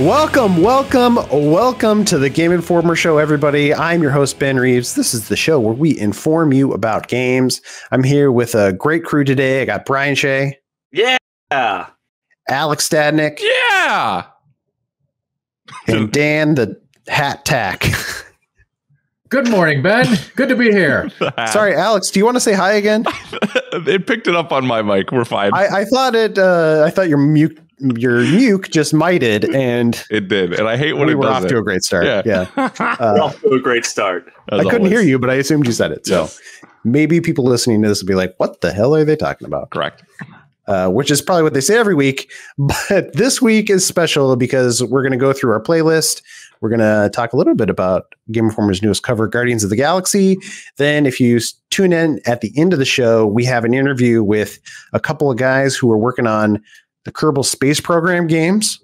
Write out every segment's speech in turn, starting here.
Welcome to the Game Informer Show, everybody. I'm your host, Ben Reeves. This is the show where we inform you about games. I'm here with a great crew today. I got Brian Shea. Yeah. Alex Stadnick. Yeah. And Dan the Hat Tack. Good morning, Ben. Good to be here. Sorry, Alex, do you want to say hi again? It picked it up on my mic. We're fine. I thought your mute just mited, and it did. And I hate when we it were does off to a great start. Yeah. We're off to a great start. I couldn't hear you, but I assumed you said it. So maybe people listening to this will be like, what the hell are they talking about? Correct. Which is probably what they say every week. But this week is special because we're going to go through our playlist. We're going to talk a little bit about Game Informer's newest cover, Guardians of the Galaxy. Then if you tune in at the end of the show, we have an interview with a couple of guys who are working on the Kerbal Space Program games.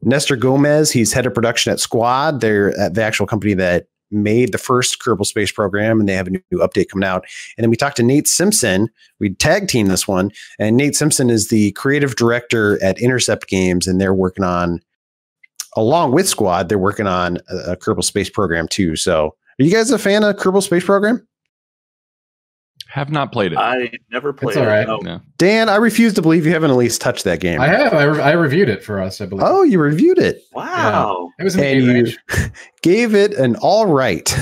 Nestor Gomez, he's head of production at Squad. They're at the actual company that made the first Kerbal Space Program, and they have a new update coming out. And then we talked to Nate Simpson. We tag team this one, and Nate Simpson is the creative director at Intercept Games, and they're working on, along with Squad, they're working on a Kerbal Space Program too. So, are you guys a fan of Kerbal Space Program? Have not played it. I never played It's all right. it. No. No. Dan, I refuse to believe you haven't at least touched that game. I have. I reviewed it for us, I believe. Oh, you reviewed it. Wow. It was in And the you range. gave it an all right.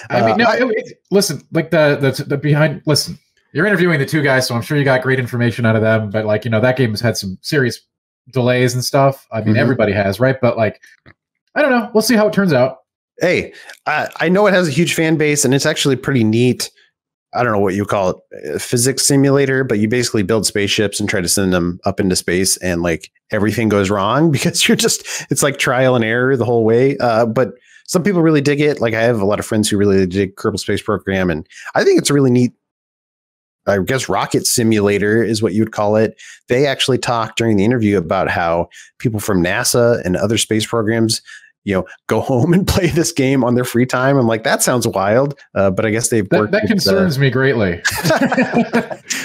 I mean, no, listen, like the behind, listen, you're interviewing the two guys, so I'm sure you got great information out of them, but like, that game has had some serious delays and stuff. I mean, everybody has, right? But like, I don't know. We'll see how it turns out. Hey, I know it has a huge fan base, and it's actually pretty neat. I don't know what you call it, a physics simulator, but you basically build spaceships and try to send them up into space, and like everything goes wrong because it's like trial and error the whole way. But some people really dig it. Like I have a lot of friends who really dig Kerbal Space Program, and I think it's a really neat, I guess, rocket simulator is what you would call it. They actually talked during the interview about how people from NASA and other space programs, go home and play this game on their free time. I'm like, that sounds wild. But I guess they've worked. That concerns me greatly.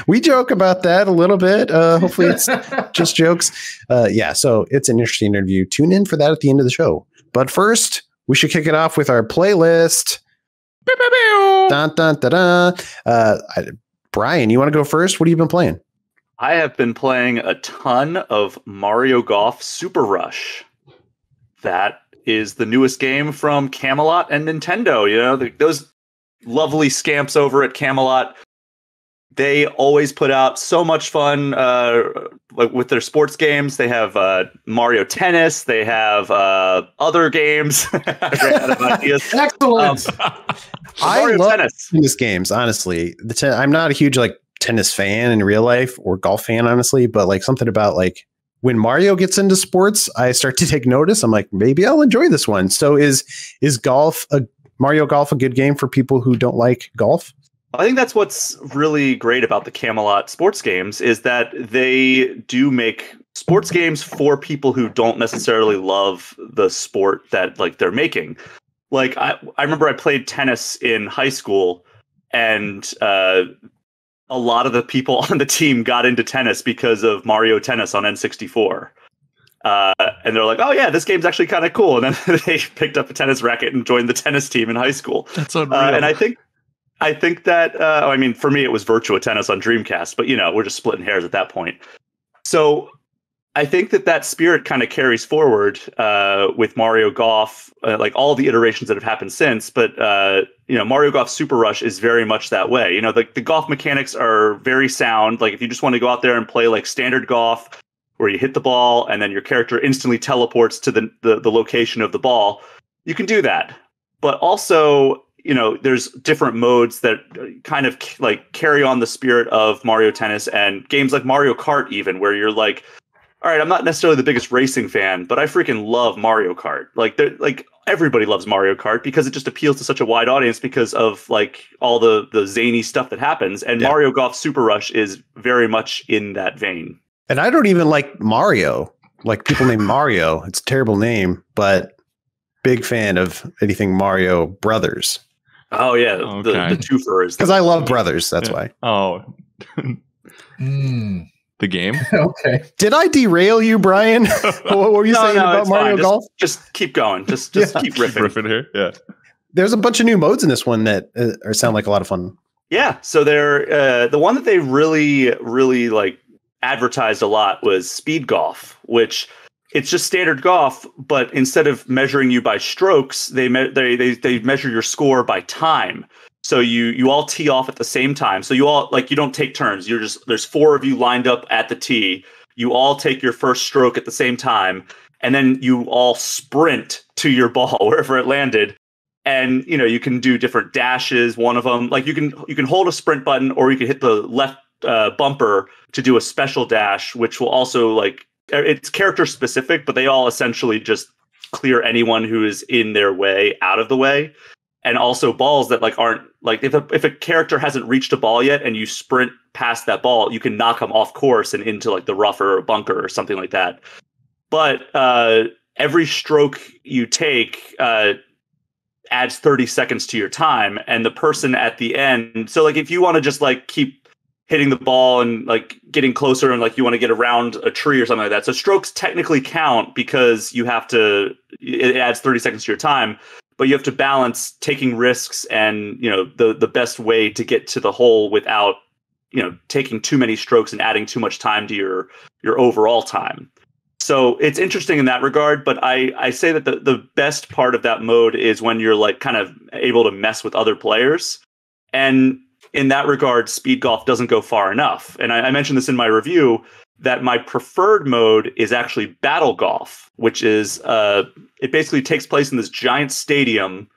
We joke about that a little bit. Hopefully it's just jokes. So it's an interesting interview. Tune in for that at the end of the show. But first, we should kick it off with our playlist. Dun, dun, dun, dun. Brian, you want to go first? What have you been playing? I have been playing a ton of Mario Golf Super Rush. That is the newest game from Camelot and Nintendo. Those lovely scamps over at Camelot, they always put out so much fun like with their sports games. They have Mario Tennis. They have other games. I ran out of ideas. Excellent. I Mario love Tennis games, honestly. I'm not a huge tennis fan in real life or golf fan, honestly, but like something about like when Mario gets into sports, I start to take notice. I'm like, maybe I'll enjoy this one. So is Mario Golf a good game for people who don't like golf? I think that's what's really great about the Camelot sports games is that they do make sports games for people who don't necessarily love the sport that like they're making. Like I remember I played tennis in high school, and a lot of the people on the team got into tennis because of Mario Tennis on N64. And they're like, oh yeah, this game's actually kind of cool. And then they picked up a tennis racket and joined the tennis team in high school. That's unreal. And I think that, for me, it was Virtua Tennis on Dreamcast, but we're just splitting hairs at that point. So I think that spirit kind of carries forward with Mario Golf, like all the iterations that have happened since. But Mario Golf Super Rush is very much that way. The golf mechanics are very sound. Like if you just want to go out there and play like standard golf, where you hit the ball and then your character instantly teleports to the location of the ball, you can do that. But also, there's different modes that kind of like carry on the spirit of Mario Tennis and games like Mario Kart, even where you're like, all right, I'm not necessarily the biggest racing fan, but I freaking love Mario Kart. Like everybody loves Mario Kart because it just appeals to such a wide audience because of like all the zany stuff that happens. And Mario Golf Super Rush is very much in that vein. And I don't even like Mario. Like people named Mario. It's a terrible name, but big fan of anything Mario Brothers. Oh yeah, the twofer is because I love Brothers. That's why. Oh. the game. Okay. Did I derail you, Brian? What were you saying about it's Mario fine. Golf? Just keep going. Just Yeah. keep riffing. Riffing here. Yeah. There's a bunch of new modes in this one that sound like a lot of fun. Yeah. So they're the one that they really like advertised a lot was Speed Golf, which it's just standard golf, but instead of measuring you by strokes, they measure your score by time. So you all tee off at the same time. So you all you don't take turns. There's 4 of you lined up at the tee. You all take your first stroke at the same time, and then you all sprint to your ball wherever it landed. And you can do different dashes. One of them, you can hold a sprint button, or you can hit the left bumper to do a special dash, which will also it's character specific, but they all essentially just clear anyone who is in their way out of the way. And also balls that aren't if a character hasn't reached a ball yet and you sprint past that ball, you can knock them off course and into the rough or bunker or something like that. But every stroke you take adds 30 seconds to your time, and the person at the end. So if you want to just keep hitting the ball and getting closer and you want to get around a tree or something like that. So strokes technically count because you have to. It adds 30 seconds to your time. But you have to balance taking risks and the best way to get to the hole without taking too many strokes and adding too much time to your overall time. So it's interesting in that regard. But I say that the best part of that mode is when you're kind of able to mess with other players. And in that regard, Speed Golf doesn't go far enough. And I mentioned this in my review, that my preferred mode is actually Battle Golf, which is it basically takes place in this giant stadium,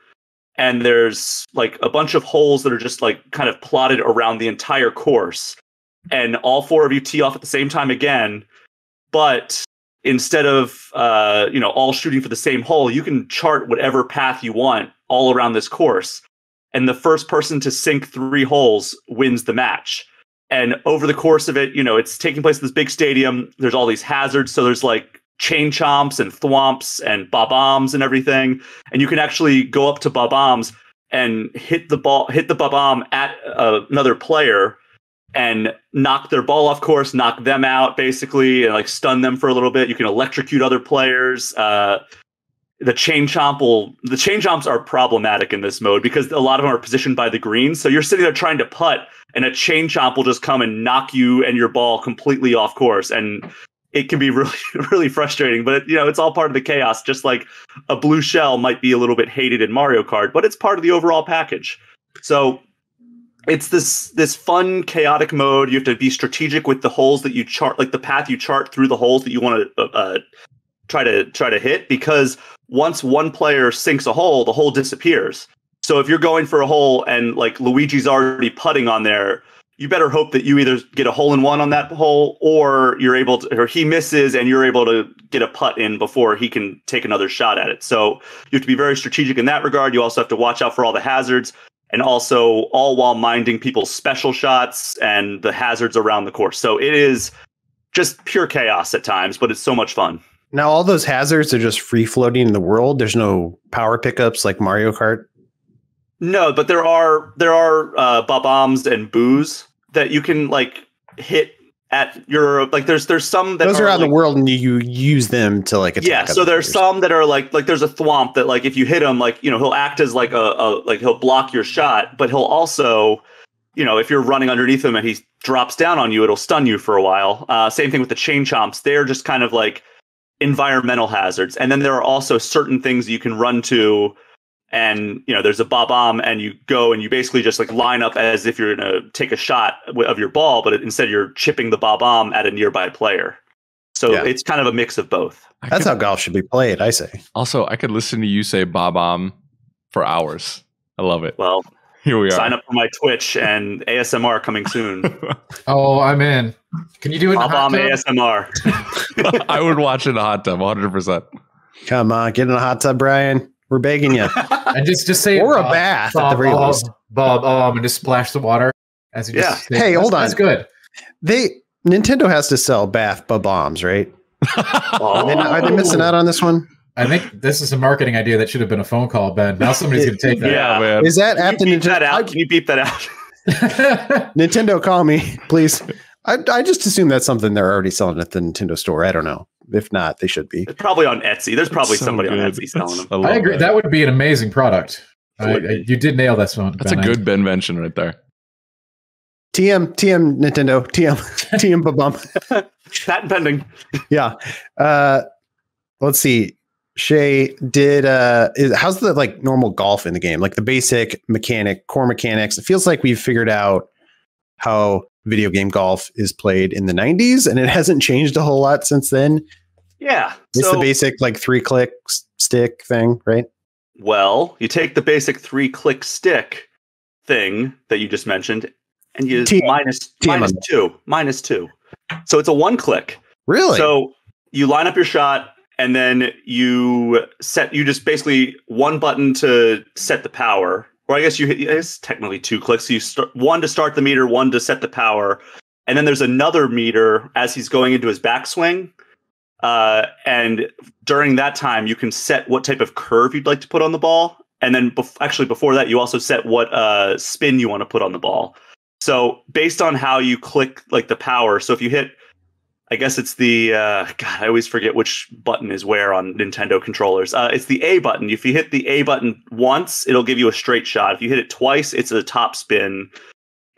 and there's a bunch of holes that are just kind of plotted around the entire course, and all 4 of you tee off at the same time again. But instead of all shooting for the same hole, you can chart whatever path you want all around this course, and the first person to sink 3 holes wins the match. And over the course of it, it's taking place in this big stadium. There's all these hazards. So there's chain chomps and thwomps and bob-ombs and everything. And you can actually go up to bob-ombs and hit the bob-omb at another player and knock their ball off course, knock them out basically, and stun them for a little bit. You can electrocute other players. The chain chomps are problematic in this mode because a lot of them are positioned by the green. So you're sitting there trying to putt, and a chain chomp will just come and knock you and your ball completely off course. And it can be really, really frustrating, but it's all part of the chaos. Just like a blue shell might be a little bit hated in Mario Kart, but it's part of the overall package. So it's this fun, chaotic mode. You have to be strategic with the holes that you chart, the path you chart through the holes that you want to try to hit, because once one player sinks a hole, the hole disappears. So if you're going for a hole and Luigi's already putting on there, you better hope that you either get a hole in one on that hole, or or he misses and you're able to get a putt in before he can take another shot at it. So you have to be very strategic in that regard. You also have to watch out for all the hazards, and also all while minding people's special shots and the hazards around the course. So it is just pure chaos at times, but it's so much fun. Now, all those hazards are just free floating in the world. There's no power pickups like Mario Kart. No, but there are bob-ombs and boos that you can hit at your there's some that those are out in the world and you use them to attack. Yeah, so there's some that are there's a thwomp that if you hit him he'll act as he'll block your shot, but he'll also if you're running underneath him and he drops down on you, it'll stun you for a while. Same thing with the chain chomps. They're just kind of environmental hazards. And then there are also certain things you can run to, and there's a bob-omb, and you go and you basically just line up as if you're gonna take a shot of your ball, but instead you're chipping the bob-omb at a nearby player. So it's kind of a mix of both. That's how golf should be played, I say. Also, I could listen to you say bob-omb for hours. I love it. Well, here we are. Sign up for my Twitch and ASMR coming soon. Oh, I'm in. Can you do it in bob-omb ASMR? I would watch in a hot tub, 100%. Come on, get in a hot tub, Brian. We're begging you. And just say or a bath at the very least. And just splash the water as you just say, hey, hold on. That's good. Nintendo has to sell bath bombs, right? Are they missing out on this one? I think this is a marketing idea that should have been a phone call, Ben. Now somebody's going to take that. Yeah, man. Is that at the Nintendo? Can you beep that out? Nintendo, call me, please. I just assume that's something they're already selling at the Nintendo store. I don't know. If not, they should be. It's probably on Etsy. There's probably So somebody on good. Etsy selling them. love I agree. That would be an amazing product. You did nail that one. That's a good Benvention right there. TM Nintendo TM babum. Patent pending. Yeah. Let's see. Shay, how's the like normal golf in the game? Like the basic core mechanics. It feels like we've figured out how video game golf is played in the 90s, and it hasn't changed a whole lot since then. Yeah. It's the basic like 3-click stick thing, right? Well, you take the basic 3-click stick thing that you just mentioned, and you minus two. So it's a 1-click. Really? So you line up your shot, and then you just basically one button to set the power. Or I guess it's technically 2 clicks. So you one to start the meter, one to set the power. And then there's another meter as he's going into his backswing. And during that time, you can set what type of curve you'd like to put on the ball. And then before that, you also set what spin you want to put on the ball. So based on how you click like the power. So if you hit, I guess it's the, God, I always forget which button is where on Nintendo controllers. It's the A button. If you hit the A button once, it'll give you a straight shot. If you hit it twice, it's a top spin.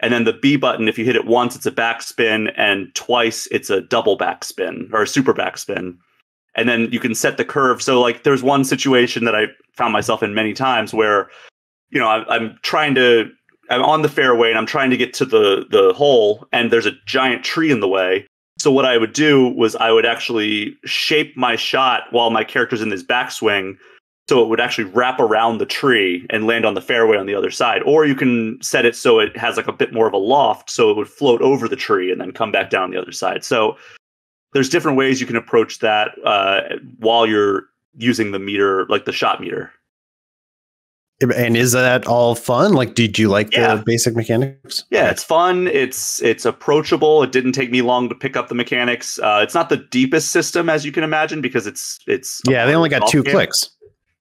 And then the B button, if you hit it once, it's a back spin. And twice, it's a double back spin or a super back spin. And then you can set the curve. So like there's one situation that I found myself in many times where, you know, I'm on the fairway and I'm trying to get to the hole and there's a giant tree in the way. So what I would do was I would actually shape my shot while my character's in this backswing, so it would actually wrap around the tree and land on the fairway on the other side. Or you can set it so it has like a bit more of a loft, so it would float over the tree and then come back down the other side. So there's different ways you can approach that while you're using the meter, like the shot meter. And is that all fun? Like, did you like the basic mechanics? Yeah, it's fun. It's approachable. It didn't take me long to pick up the mechanics. It's not the deepest system, as you can imagine, because it's they only got 2 clicks.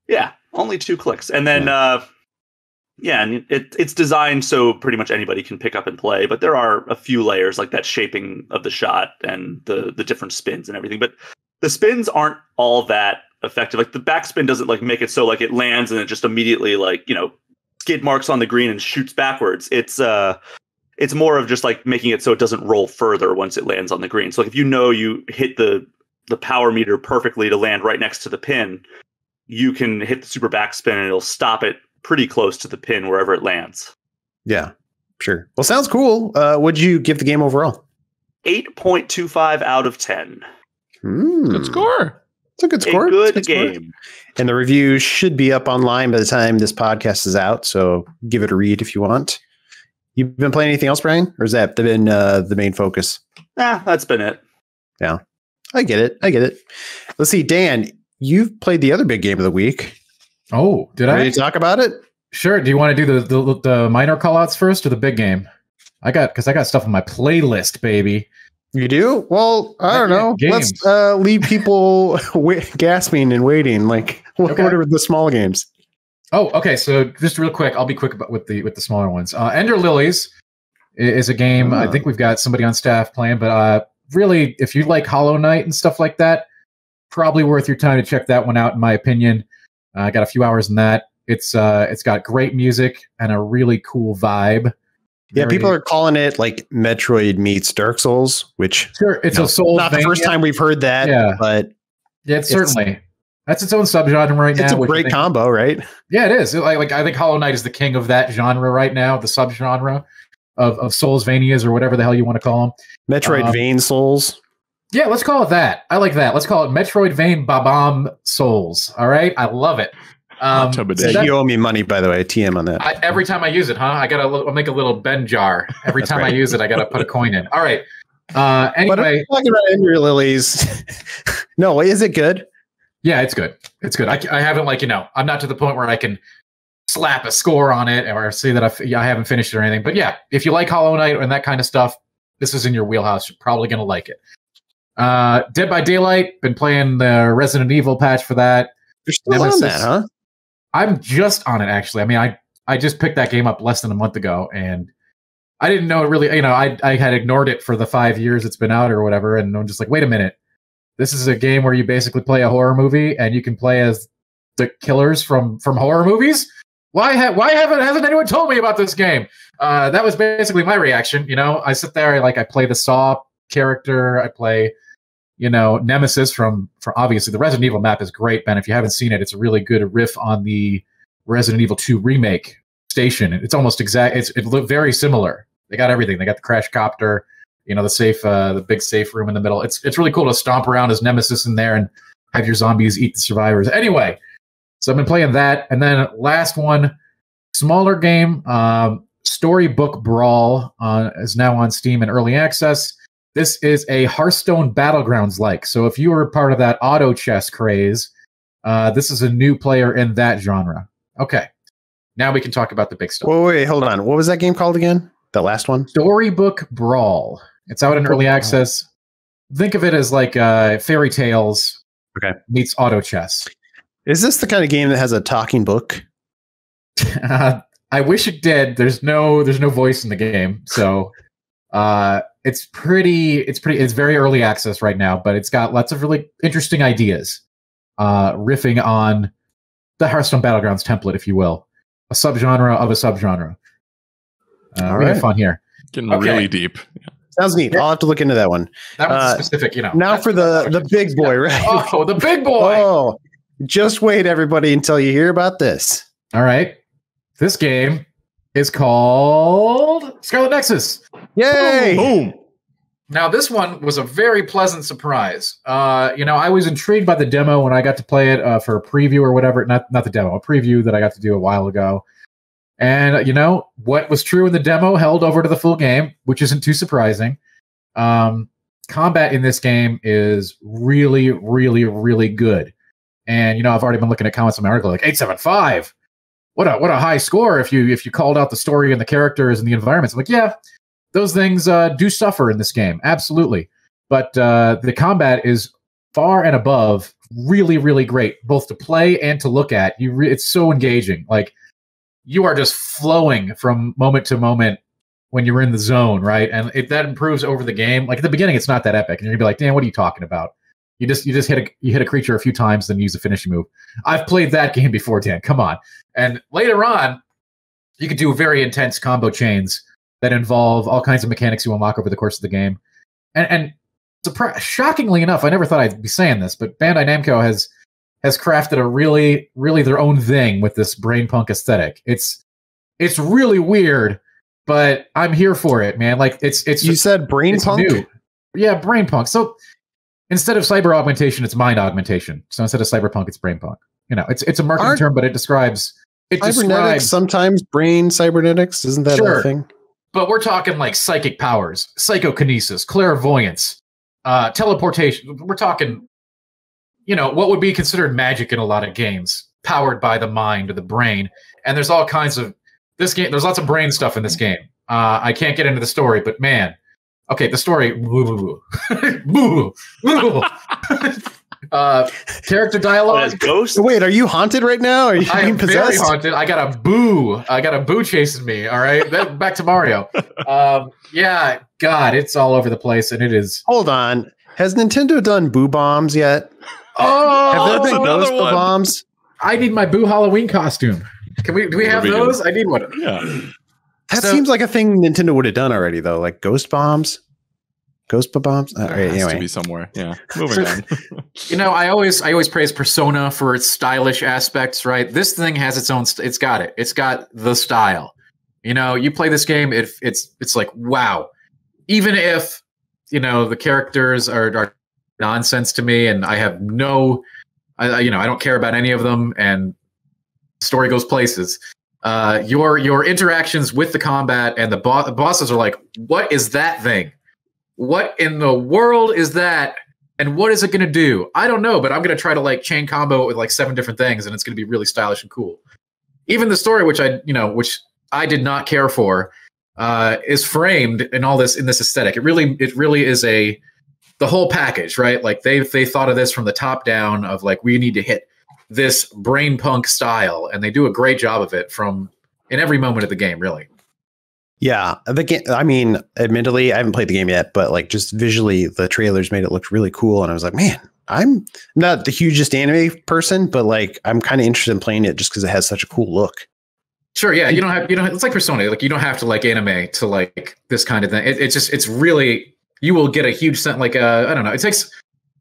Yeah, only 2 clicks. And then and it's designed so pretty much anybody can pick up and play, but there are a few layers like that shaping of the shot and the different spins and everything. But the spins aren't all that effective. Like the backspin doesn't like make it so like it lands and it just immediately like, you know, skid marks on the green and shoots backwards. It's more of just like making it so it doesn't roll further once it lands on the green. So like if you know you hit the power meter perfectly to land right next to the pin, you can hit the super backspin and it'll stop it pretty close to the pin wherever it lands. Yeah, sure. Well, sounds cool. What'd you give the game overall? 8.25 out of 10. Good score. It's a good score. A good game. And the review should be up online by the time this podcast is out. So give it a read if you want. You've been playing anything else, Brian? Or has that been the main focus? That's been it. Yeah, I get it. Let's see, Dan, you've played the other big game of the week. Oh, did I? Ready to talk about it? Sure. Do you want to do the minor callouts first or the big game? Because I got stuff on my playlist, baby. You do? Well, I don't know. Games. Let's leave people gasping and waiting. Like, what are the small games? Oh, okay. So just real quick, I'll be quick with the smaller ones. Ender Lilies is a game. I think we've got somebody on staff playing, but really, if you like Hollow Knight and stuff like that, probably worth your time to check that one out. In my opinion, I got a few hours in that. It's got great music and a really cool vibe. Yeah, people are calling it like Metroid meets Dark Souls, which sure, it's a Souls. Not the first time we've heard that, but yeah, it's certainly that's its own subgenre right now. It's a great combo, right? Yeah, it is. Like I think Hollow Knight is the king of that genre right now, the subgenre of Soulsvanias or whatever the hell you want to call them. Metroidvania Souls. Yeah, let's call it that. I like that. Let's call it Metroidvania Babam Souls. All right, I love it. You owe me money, by the way. TM on that. Every time I use it, I'll make a little Ben jar. Every time I use it, I gotta put a coin in. All right. Anyway, but talking about Ender Lilies. No, is it good? Yeah, it's good. It's good. I haven't I'm not to the point where I can slap a score on it or say that I haven't finished it or anything. But yeah, if you like Hollow Knight and that kind of stuff, this is in your wheelhouse. You're probably gonna like it. Dead by Daylight. Been playing the Resident Evil patch for that. You're still on that, huh? I'm just on it, actually. I mean, I just picked that game up less than a month ago, and I didn't know it really. I had ignored it for the 5 years it's been out or whatever, and I'm just like, wait a minute, this is a game where you basically play a horror movie and you can play as the killers from horror movies. Hasn't anyone told me about this game? That was basically my reaction. I sit there, I play the Saw character, I play, Nemesis from obviously the Resident Evil map is great, Ben. If you haven't seen it, it's a really good riff on the Resident Evil 2 remake station. It's almost exact. It looked very similar. They got everything. They got the crash copter, the safe, the big safe room in the middle. It's really cool to stomp around as Nemesis in there and have your zombies eat the survivors. Anyway, so I've been playing that, and then last one, smaller game, Storybook Brawl is now on Steam in early access. This is a Hearthstone Battlegrounds-like. So if you were part of that auto chess craze, this is a new player in that genre. Okay. Now we can talk about the big stuff. Wait, hold on. What was that game called again? The last one? Storybook Brawl. It's out in early access. Think of it as like Fairy Tales meets auto chess. Is this the kind of game that has a talking book? I wish it did. There's no voice in the game, so it's very early access right now, but it's got lots of really interesting ideas, riffing on the Hearthstone Battlegrounds template, if you will, a subgenre of a subgenre. We have fun here. Getting really deep. Sounds neat. I'll have to look into that one. That one's specific, Now for the big boy, right? Oh, the big boy. Oh, just wait, everybody, until you hear about this. All right. This game is called Scarlet Nexus. Yay! Boom. Now, this one was a very pleasant surprise. I was intrigued by the demo when I got to play it for a preview or whatever. Not the demo, a preview that I got to do a while ago. And, what was true in the demo held over to the full game, which isn't too surprising. Combat in this game is really, really, really good. And, I've already been looking at comments on my article, like 875. What a high score if you called out the story and the characters and the environments. I'm like, yeah, those things do suffer in this game, absolutely. But the combat is far and above really, really great, both to play and to look at. It's so engaging. Like, you are just flowing from moment to moment when you're in the zone, right? And that improves over the game. Like at the beginning, it's not that epic, and you're gonna be like, "Dan, what are you talking about? You just hit a creature a few times, then use a finishing move." I've played that game before, Dan. Come on. And later on, you could do very intense combo chains that involve all kinds of mechanics you unlock over the course of the game. And shockingly enough, I never thought I'd be saying this, but Bandai Namco has crafted a really, really their own thing with this brain punk aesthetic. It's really weird, but I'm here for it, man. Like it's you said brain punk? New. Yeah, brain punk. So instead of cyber augmentation, it's mind augmentation. So instead of cyberpunk, it's brain punk. It's a marketing term, but it describes cybernetics, sometimes brain cybernetics. Isn't that a thing? But we're talking like psychic powers, psychokinesis, clairvoyance, teleportation. We're talking, what would be considered magic in a lot of games, powered by the mind or the brain. And there's all kinds of this game. There's lots of brain stuff in this game. I can't get into the story, but man, okay, the story. Character dialogue. Ghost. Wait, are you haunted right now? Are you being possessed? Very haunted. I got a boo chasing me. All right, back to Mario. Yeah, God, it's all over the place, and it is. Hold on, has Nintendo done boo bombs yet? Oh, have there been ghost bombs? I need my boo Halloween costume. Do we have those? I need one. Yeah. That seems like a thing Nintendo would have done already, though. Like ghost bombs. Ghost bombs. It has to be somewhere. Yeah. Moving on. I always praise Persona for its stylish aspects, right? This thing has its own. It's got it. It's got the style. You play this game. It's like wow. Even if the characters are nonsense to me, and I have I don't care about any of them, and the story goes places. Your interactions with the combat and the bosses are like, what is that thing? What in the world is that? And what is it going to do? I don't know, but I'm going to try to like chain combo it with like 7 different things, and it's going to be really stylish and cool. Even the story, which I did not care for, is framed in this aesthetic. It really is the whole package, right? Like they thought of this from the top down of like, we need to hit this brain punk style, and they do a great job of it in every moment of the game, really. Yeah, the game. I mean, admittedly, I haven't played the game yet, but like just visually, the trailers made it look really cool, and I was like, man, I'm not the hugest anime person, but like I'm kind of interested in playing it just because it has such a cool look. Sure, yeah, you don't have it's like Persona, like you don't have to like anime to like this kind of thing. It's really, you will get a huge sense, like I don't know, it takes,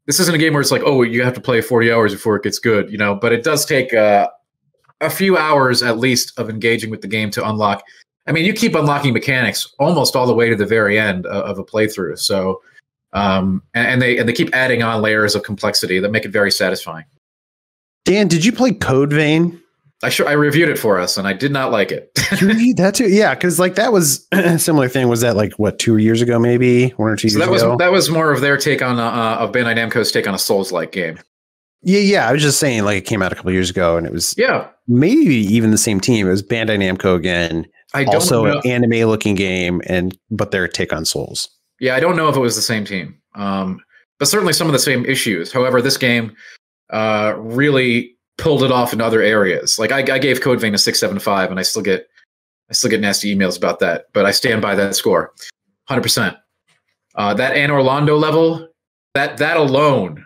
this isn't a game where it's like, oh, you have to play 40 hours before it gets good, you know, but it does take a few hours at least of engaging with the game to unlock. I mean, you keep unlocking mechanics almost all the way to the very end of a playthrough. So, and they keep adding on layers of complexity that make it very satisfying. Dan, did you play Code Vein? I reviewed it for us, and I did not like it. You reviewed that too? Yeah, because like that was a similar thing. Was that like what, 2 years ago, maybe 1 or 2 years ago? That was more of their take on of Bandai Namco's take on a Souls-like game. Yeah. I was just saying, like it came out a couple years ago, and it was maybe even the same team. It was Bandai Namco again. Also an anime-looking game, but their take on Souls. Yeah, I don't know if it was the same team, but certainly some of the same issues. However, this game really pulled it off in other areas. Like I gave Code Vein a 6.75, and I still get nasty emails about that, but I stand by that score, 100%. That Anne Orlando level, that alone,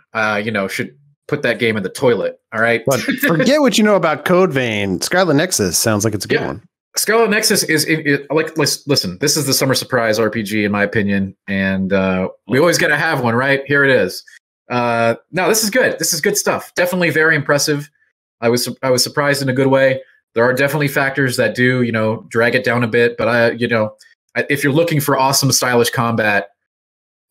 should put that game in the toilet. All right, but forget what you know about Code Vein. Scarlet Nexus sounds like it's a good one. Scarlet Nexus is like, listen, this is the summer surprise RPG in my opinion, and we always got to have one, right? Here it is. No, this is good. This is good stuff. Definitely very impressive. I was surprised in a good way. There are definitely factors that do, drag it down a bit, but if you're looking for awesome, stylish combat,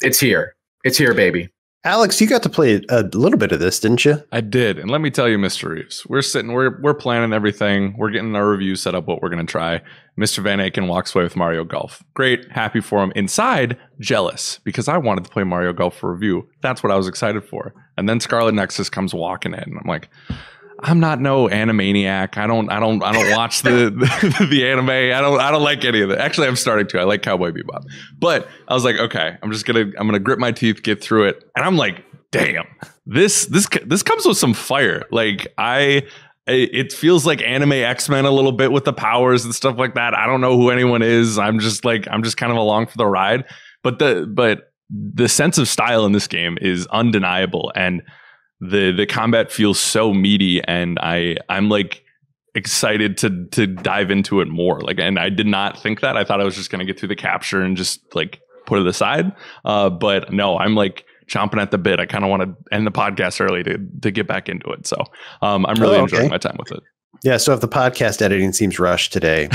it's here. It's here, baby. Alex, you got to play a little bit of this, didn't you? I did. And let me tell you, Mr. Reeves, we're planning everything. We're getting our review set up, what we're going to try. Mr. Van Aken walks away with Mario Golf. Great. Happy for him. Inside, jealous, because I wanted to play Mario Golf for review. That's what I was excited for. And then Scarlet Nexus comes walking in. And I'm like, I'm not no Animaniac. I don't watch the the anime. I don't like any of it. Actually, I'm starting to. I like Cowboy Bebop. But I was like, okay, I'm gonna grit my teeth, get through it. And I'm like, damn, this comes with some fire. Like it feels like anime X-Men a little bit with the powers and stuff like that. I don't know who anyone is. I'm just kind of along for the ride. But the sense of style in this game is undeniable, and the combat feels so meaty, and I'm like excited to dive into it more. Like, and I did not think that. I thought I was just going to get through the capture and just like put it aside. But no, I'm like chomping at the bit. I kind of want to end the podcast early to get back into it. So I'm really enjoying my time with it. Yeah, so if the podcast editing seems rushed today,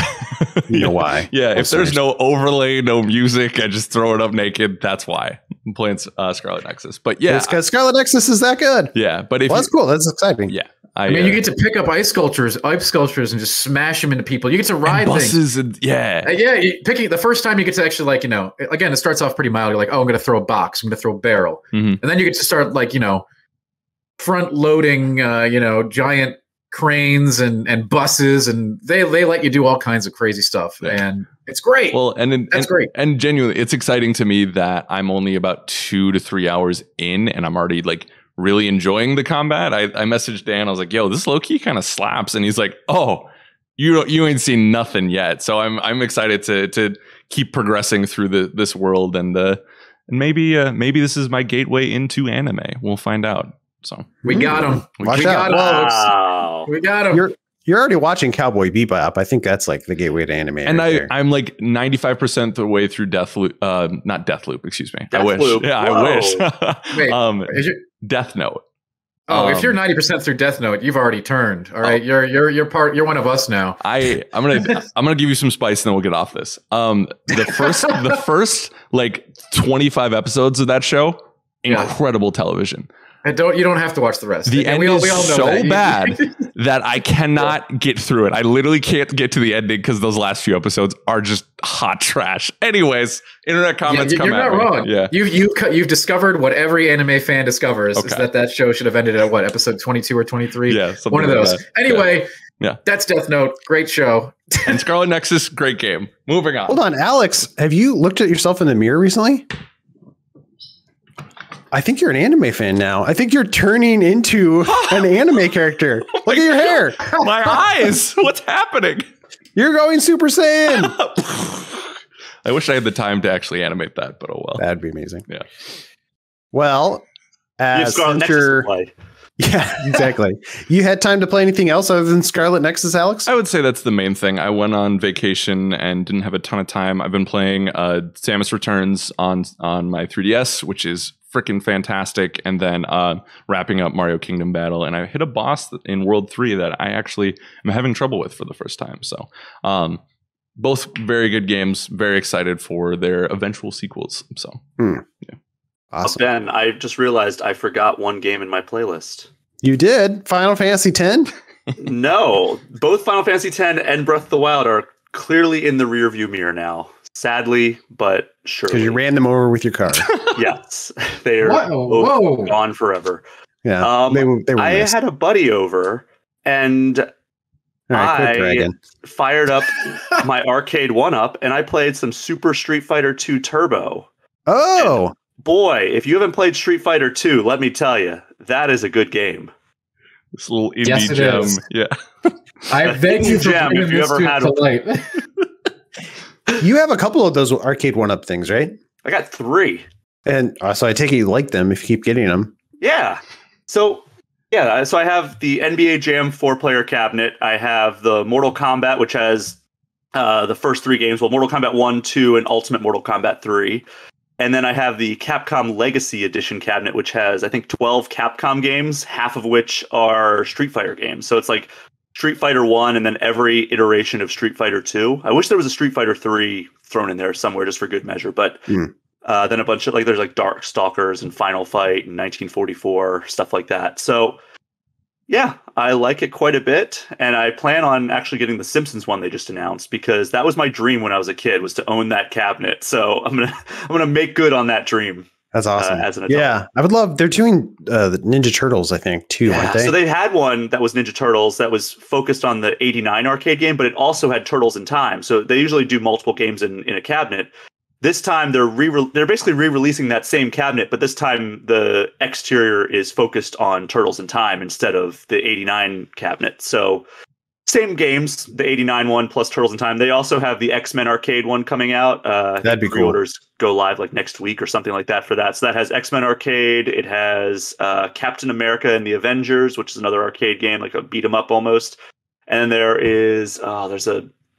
you know why. Yeah, if there's no overlay, no music, I just throw it up naked, that's why. I'm playing Scarlet Nexus. But yeah. It's because Scarlet Nexus is that good. Yeah, but that's cool. That's exciting. Yeah. I mean, you get to pick up ice sculptures and just smash them into people. You get to ride buses things. Yeah. Picking the first time you get to actually like, again, it starts off pretty mild. You're like, oh, I'm going to throw a box. I'm going to throw a barrel. Mm-hmm. And then you get to start like, front loading, giant cranes and buses, and they let you do all kinds of crazy stuff, and it's great. Well, that's great. And genuinely, it's exciting to me that I'm only about 2 to 3 hours in, and I'm already like really enjoying the combat. I messaged Dan. I was like, "Yo, this low key kind of slaps," and he's like, "Oh, you ain't seen nothing yet." So I'm excited to keep progressing through this world, and maybe this is my gateway into anime. We'll find out. So we got him. We got him. Wow. We got him. You're already watching Cowboy Bebop. I think that's like the gateway to anime. And I'm like 95% the way through not Deathloop, excuse me. I wish. Loop. Yeah, Whoa. I wish. Death Note. Oh, if you're 90% through Death Note, you've already turned. All right, you're one of us now. I'm gonna give you some spice, and then we'll get off this. The first like 25 episodes of that show, incredible television. And you don't have to watch the rest. The ending is so bad that I cannot get through it. I literally can't get to the ending because those last few episodes are just hot trash. Anyways, internet comments come at me. You're not wrong. Yeah. You've discovered what every anime fan discovers is that show should have ended at what, episode 22 or 23? Yeah, one of those. Like anyway, that's Death Note. Great show. And Scarlet Nexus, great game. Moving on. Hold on, Alex. Have you looked at yourself in the mirror recently? I think you're an anime fan now. I think you're turning into an anime character. Look at your hair. My eyes. What's happening? You're going Super Saiyan. I wish I had the time to actually animate that, but oh well. That'd be amazing. Yeah. Well, You have Scarlet Nexus to play. Yeah, exactly. You had time to play anything else other than Scarlet Nexus, Alex? I would say that's the main thing. I went on vacation and didn't have a ton of time. I've been playing Samus Returns on my 3DS, which is freaking fantastic, and then wrapping up Mario Kingdom Battle. And I hit a boss in World 3 that I actually am having trouble with for the first time. So both very good games. Very excited for their eventual sequels. So yeah. Awesome. Ben, I just realized I forgot one game in my playlist. You did? Final Fantasy X? No, both Final Fantasy X and Breath of the Wild are clearly in the rearview mirror now. Sadly, but surely. Because you ran them over with your car. Yes, they are gone forever. Yeah, they were I missed. had a buddy over, and I fired up my arcade 1-up, and I played some Super Street Fighter 2 Turbo. Oh! And boy, if you haven't played Street Fighter 2, let me tell you, that is a good game. This little indie gem. Is. Yeah. I beg you for bringing this to light. You have a couple of those arcade 1-up things, right? I got 3. And so I take it you like them if you keep getting them. Yeah. So I have the NBA Jam 4-player cabinet. I have the Mortal Kombat, which has the first 3 games. Well, Mortal Kombat 1, 2, and Ultimate Mortal Kombat 3. And then I have the Capcom Legacy Edition cabinet, which has, I think, 12 Capcom games, half of which are Street Fighter games. So it's like Street Fighter 1 and then every iteration of Street Fighter 2. I wish there was a Street Fighter 3 thrown in there somewhere just for good measure. But then a bunch of, there's like Dark Stalkers and Final Fight and 1944, stuff like that. So yeah, I like it quite a bit, and I plan on actually getting the Simpsons one they just announced, because that was my dream when I was a kid, was to own that cabinet. So I'm gonna make good on that dream. That's awesome. As an adult. Yeah, I would love. They're doing the Ninja Turtles, I think, too, aren't they? So they had one that was Ninja Turtles that was focused on the '89 arcade game, but it also had Turtles in Time. So they usually do multiple games in a cabinet. This time they're basically re-releasing that same cabinet, but this time the exterior is focused on Turtles in Time instead of the '89 cabinet. So same games, the '89 one plus Turtles in Time. They also have the X-Men arcade one coming out. That'd be cool. Pre-orders go live like next week or something like that for that. So that has X-Men arcade. It has Captain America and the Avengers, which is another arcade game, like a beat 'em up almost. And there is there's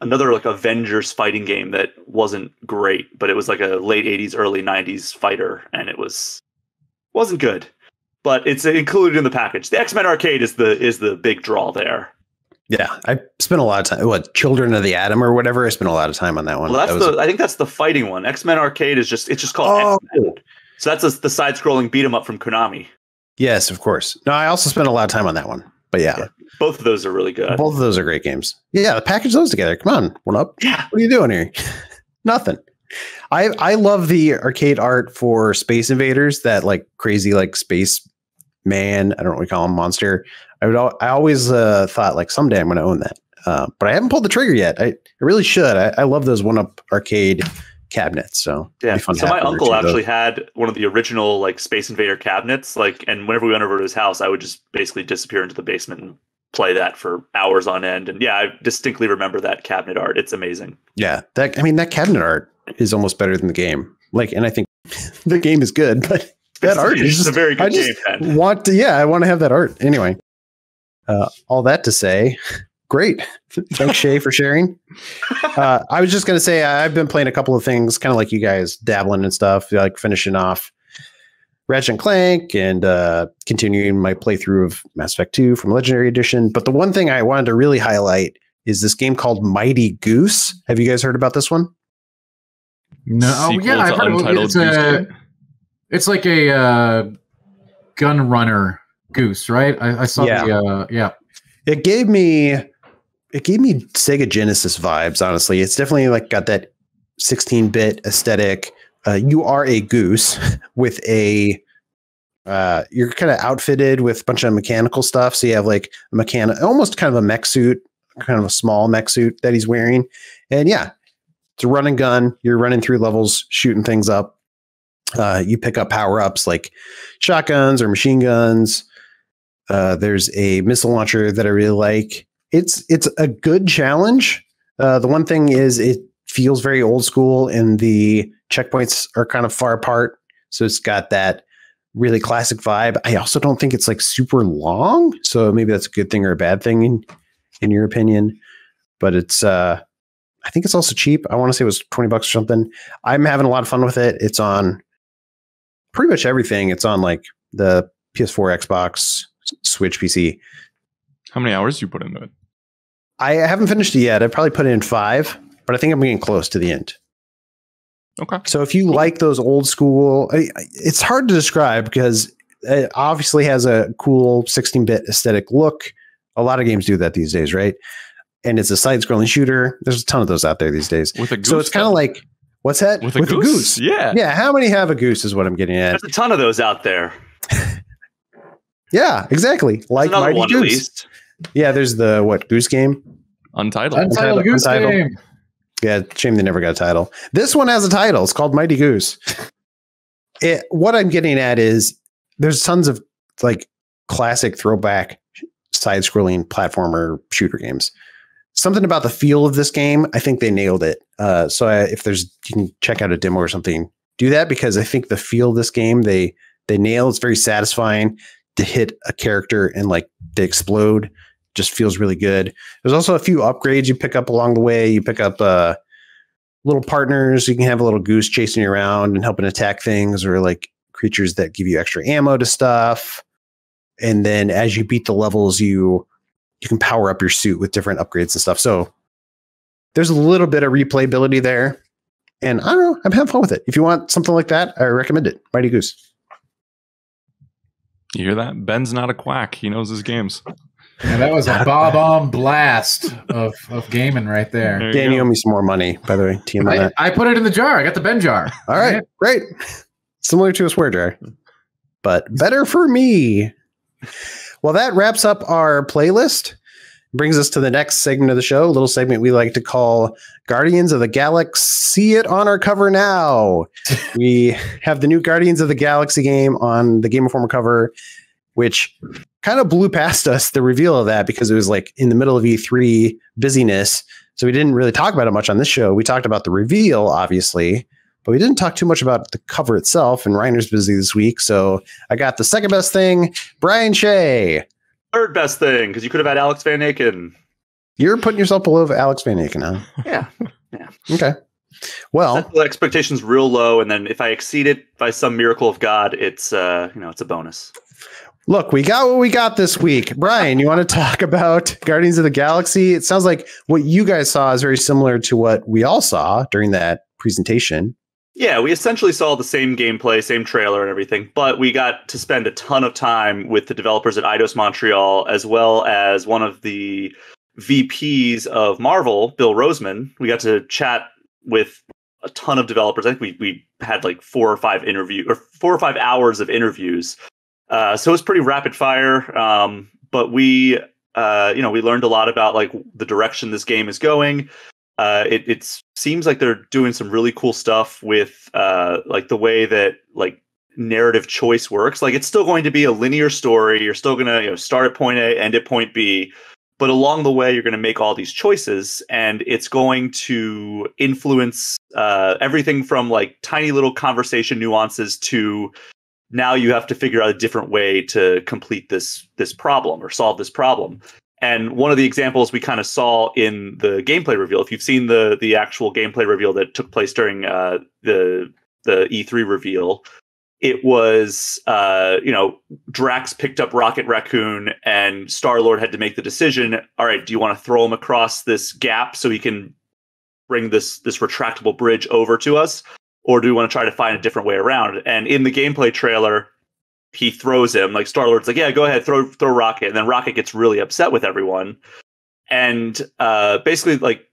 another like Avengers fighting game that wasn't great, but it was like a late 80s, early 90s fighter, and it wasn't good. But it's included in the package. The X-Men arcade is the big draw there. Yeah, I spent a lot of time. What, Children of the Atom or whatever? I spent a lot of time on that one. Well, I think that's the fighting one. X-Men arcade is just called X-Men. So that's the side-scrolling beat 'em up from Konami. Yes, of course. No, I also spent a lot of time on that one. But yeah. Both of those are really good. Both of those are great games. Yeah, package those together. Come on, 1-up. Yeah. What are you doing here? Nothing. I love the arcade art for Space Invaders, that like crazy like space man. I don't know what we call him, monster. I always thought like someday I'm going to own that. But I haven't pulled the trigger yet. I really should. I love those 1-up arcade cabinets. So yeah. So my uncle actually had one of the original like Space Invader cabinets. And whenever we went over to his house, I would just basically disappear into the basement and play that for hours on end. And yeah, I distinctly remember that cabinet art. It's amazing. Yeah, that cabinet art is almost better than the game. And I think the game is good, but that art is just a very good game. I want to have that art anyway. All that to say, great. Thanks, Shay, for sharing. I was just going to say, I've been playing a couple of things, kind of like you guys, dabbling and stuff, like finishing off Ratchet and Clank and continuing my playthrough of Mass Effect 2 from Legendary Edition. But the one thing I wanted to really highlight is this game called Mighty Goose. Have you guys heard about this one? No. Oh, yeah, I've heard it's like a gun runner Goose, right? I saw It gave me Sega Genesis vibes, honestly. It's definitely like got that 16-bit aesthetic. You are a goose with you're kind of outfitted with a bunch of mechanical stuff. So you have like almost kind of a mech suit, kind of a small mech suit that he's wearing. And yeah, it's a run and gun. You're running through levels, shooting things up. You pick up power-ups like shotguns or machine guns. There's a missile launcher that I really like. It's a good challenge. The one thing is it feels very old school, and the checkpoints are kind of far apart. So it's got that really classic vibe. I also don't think it's like super long. So maybe that's a good thing or a bad thing in your opinion. But it's, I think it's also cheap. I want to say it was $20 or something. I'm having a lot of fun with it. It's on pretty much everything. It's on like the PS4, Xbox, Switch, PC. How many hours do you put into it? I haven't finished it yet. I probably put in 5, but I think I'm getting close to the end. Okay. So if you like those old school, it's hard to describe because it obviously has a cool 16-bit aesthetic look. A lot of games do that these days, right? And it's a side-scrolling shooter. There's a ton of those out there these days. With a goose. So it's kind of like, what's that? With a goose. Yeah. Yeah. How many have a goose is what I'm getting at. There's a ton of those out there. Yeah, exactly. Like Mighty one, Goose. at least. Yeah, there's the Goose game? Untitled Goose game. Yeah, shame they never got a title. This one has a title. It's called Mighty Goose. What I'm getting at is there's tons of like classic throwback side-scrolling platformer shooter games. Something about the feel of this game, I think they nailed it. So if you can check out a demo or something, do that because I think the feel of this game they nail. It's very satisfying to hit a character and like they explode. Just feels really good. There's also a few upgrades you pick up along the way. You pick up little partners. You can have a little goose chasing you around and helping attack things, or like creatures that give you extra ammo to stuff. And then as you beat the levels, you can power up your suit with different upgrades and stuff. So there's a little bit of replayability there. And I don't know, I'm having fun with it. If you want something like that, I recommend it. Mighty Goose. You hear that? Ben's not a quack. He knows his games. Yeah, that was a bomb blast of gaming right there. Dan, you owe me some more money, by the way. TM on that. I put it in the jar. I got the Ben jar. All right, great. Similar to a swear jar, but better for me. Well, that wraps up our playlist. Brings us to the next segment of the show, a little segment we like to call Guardians of the Galaxy. See it on our cover now. We have the new Guardians of the Galaxy game on the Game Informer cover, which kind of blew past us, the reveal of that, because it was like in the middle of E3 busyness. So we didn't really talk about it much on this show. We talked about the reveal, obviously, but we didn't talk too much about the cover itself. And Reiner's busy this week. So I got the second best thing, Brian Shea. Third best thing, because you could have had Alex Van Aken. You're putting yourself below Alex Van Aken, huh? Yeah. Okay. Well, set the expectations real low, and then if I exceed it by some miracle of God, it's it's a bonus. Look, we got what we got this week. Brian, you want to talk about Guardians of the Galaxy? It sounds like what you guys saw is very similar to what we all saw during that presentation. Yeah, we essentially saw the same gameplay, same trailer and everything, but we got to spend a ton of time with the developers at Eidos Montreal, as well as one of the VPs of Marvel, Bill Roseman. We got to chat with a ton of developers. I think we had like 4 or 5 hours of interviews. So it was pretty rapid fire. But we learned a lot about like the direction this game is going. It seems like they're doing some really cool stuff with like the way that like narrative choice works. Like it's still going to be a linear story. You're still going to start at point A, end at point B. But along the way, you're going to make all these choices, and it's going to influence everything from like tiny little conversation nuances to now you have to figure out a different way to complete this problem or solve this problem. And one of the examples we kind of saw in the gameplay reveal, if you've seen the actual gameplay reveal that took place during the E3 reveal, it was, Drax picked up Rocket Raccoon and Star-Lord had to make the decision. All right, do you want to throw him across this gap so he can bring this retractable bridge over to us? Or do we want to try to find a different way around? And in the gameplay trailer, he throws him. Like Star-Lord's like, yeah, go ahead, throw Rocket. And then Rocket gets really upset with everyone. And basically, like,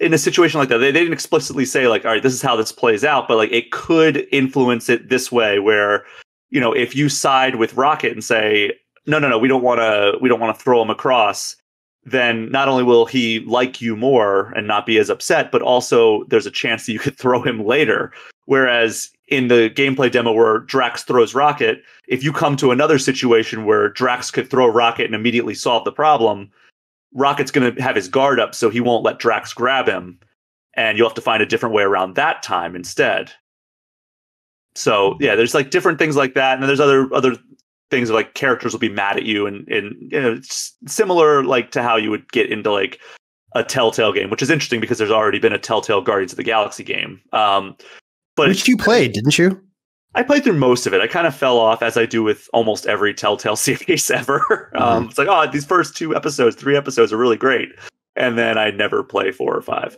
in a situation like that, they didn't explicitly say like, all right, this is how this plays out, but like it could influence it this way where, if you side with Rocket and say, no, we don't want to throw him across, then not only will he like you more and not be as upset, but also there's a chance that you could throw him later. Whereas in the gameplay demo where Drax throws Rocket, if you come to another situation where Drax could throw Rocket and immediately solve the problem, Rocket's going to have his guard up, so he won't let Drax grab him. and you'll have to find a different way around that time instead. So yeah, there's like different things like that, and then there's other things like characters will be mad at you, and you know, it's similar like to how you would get into like a Telltale game, which is interesting because there's already been a Telltale Guardians of the Galaxy game. But which you played, didn't you? I played through most of it. I kind of fell off, as I do with almost every Telltale series ever. It's like, oh, these first 3 episodes are really great, and then I never play 4 or 5.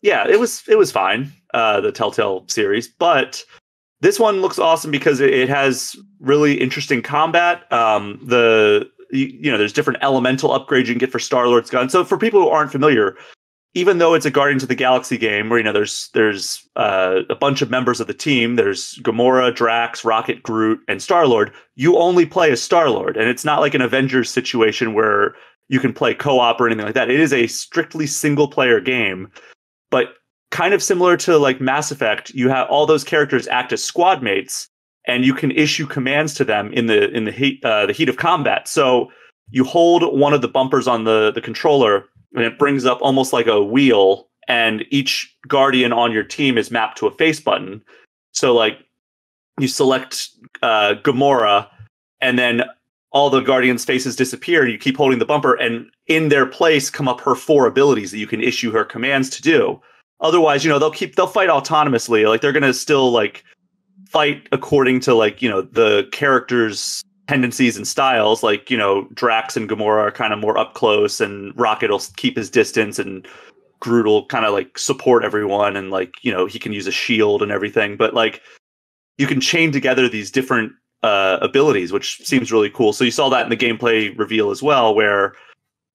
Yeah, it was fine, the Telltale series, but this one looks awesome because it has really interesting combat. There's different elemental upgrades you can get for Star-Lord's gun. So for people who aren't familiar, even though it's a Guardians of the Galaxy game where, you know, there's a bunch of members of the team, there's Gamora, Drax, Rocket, Groot, and Star-Lord, you only play as Star-Lord. And it's not like an Avengers situation where you can play co-op or anything like that. It is a strictly single-player game, but kind of similar to like Mass Effect. You have all those characters act as squad mates, and you can issue commands to them in the heat of combat. So you hold one of the bumpers on the controller, and it brings up almost like a wheel, and each Guardian on your team is mapped to a face button. So like you select Gamora, and then all the Guardians' faces disappear. You keep holding the bumper, and in their place come up her 4 abilities that you can issue her commands to do. Otherwise, you know, they'll fight autonomously. Like they're going to still like fight according to like, you know, the characters' tendencies and styles. Like, you know, Drax and Gamora are kind of more up close, and Rocket will keep his distance, and Groot will kind of like support everyone, and like, you know, he can use a shield and everything. But like you can chain together these different abilities, which seems really cool. So you saw that in the gameplay reveal as well, where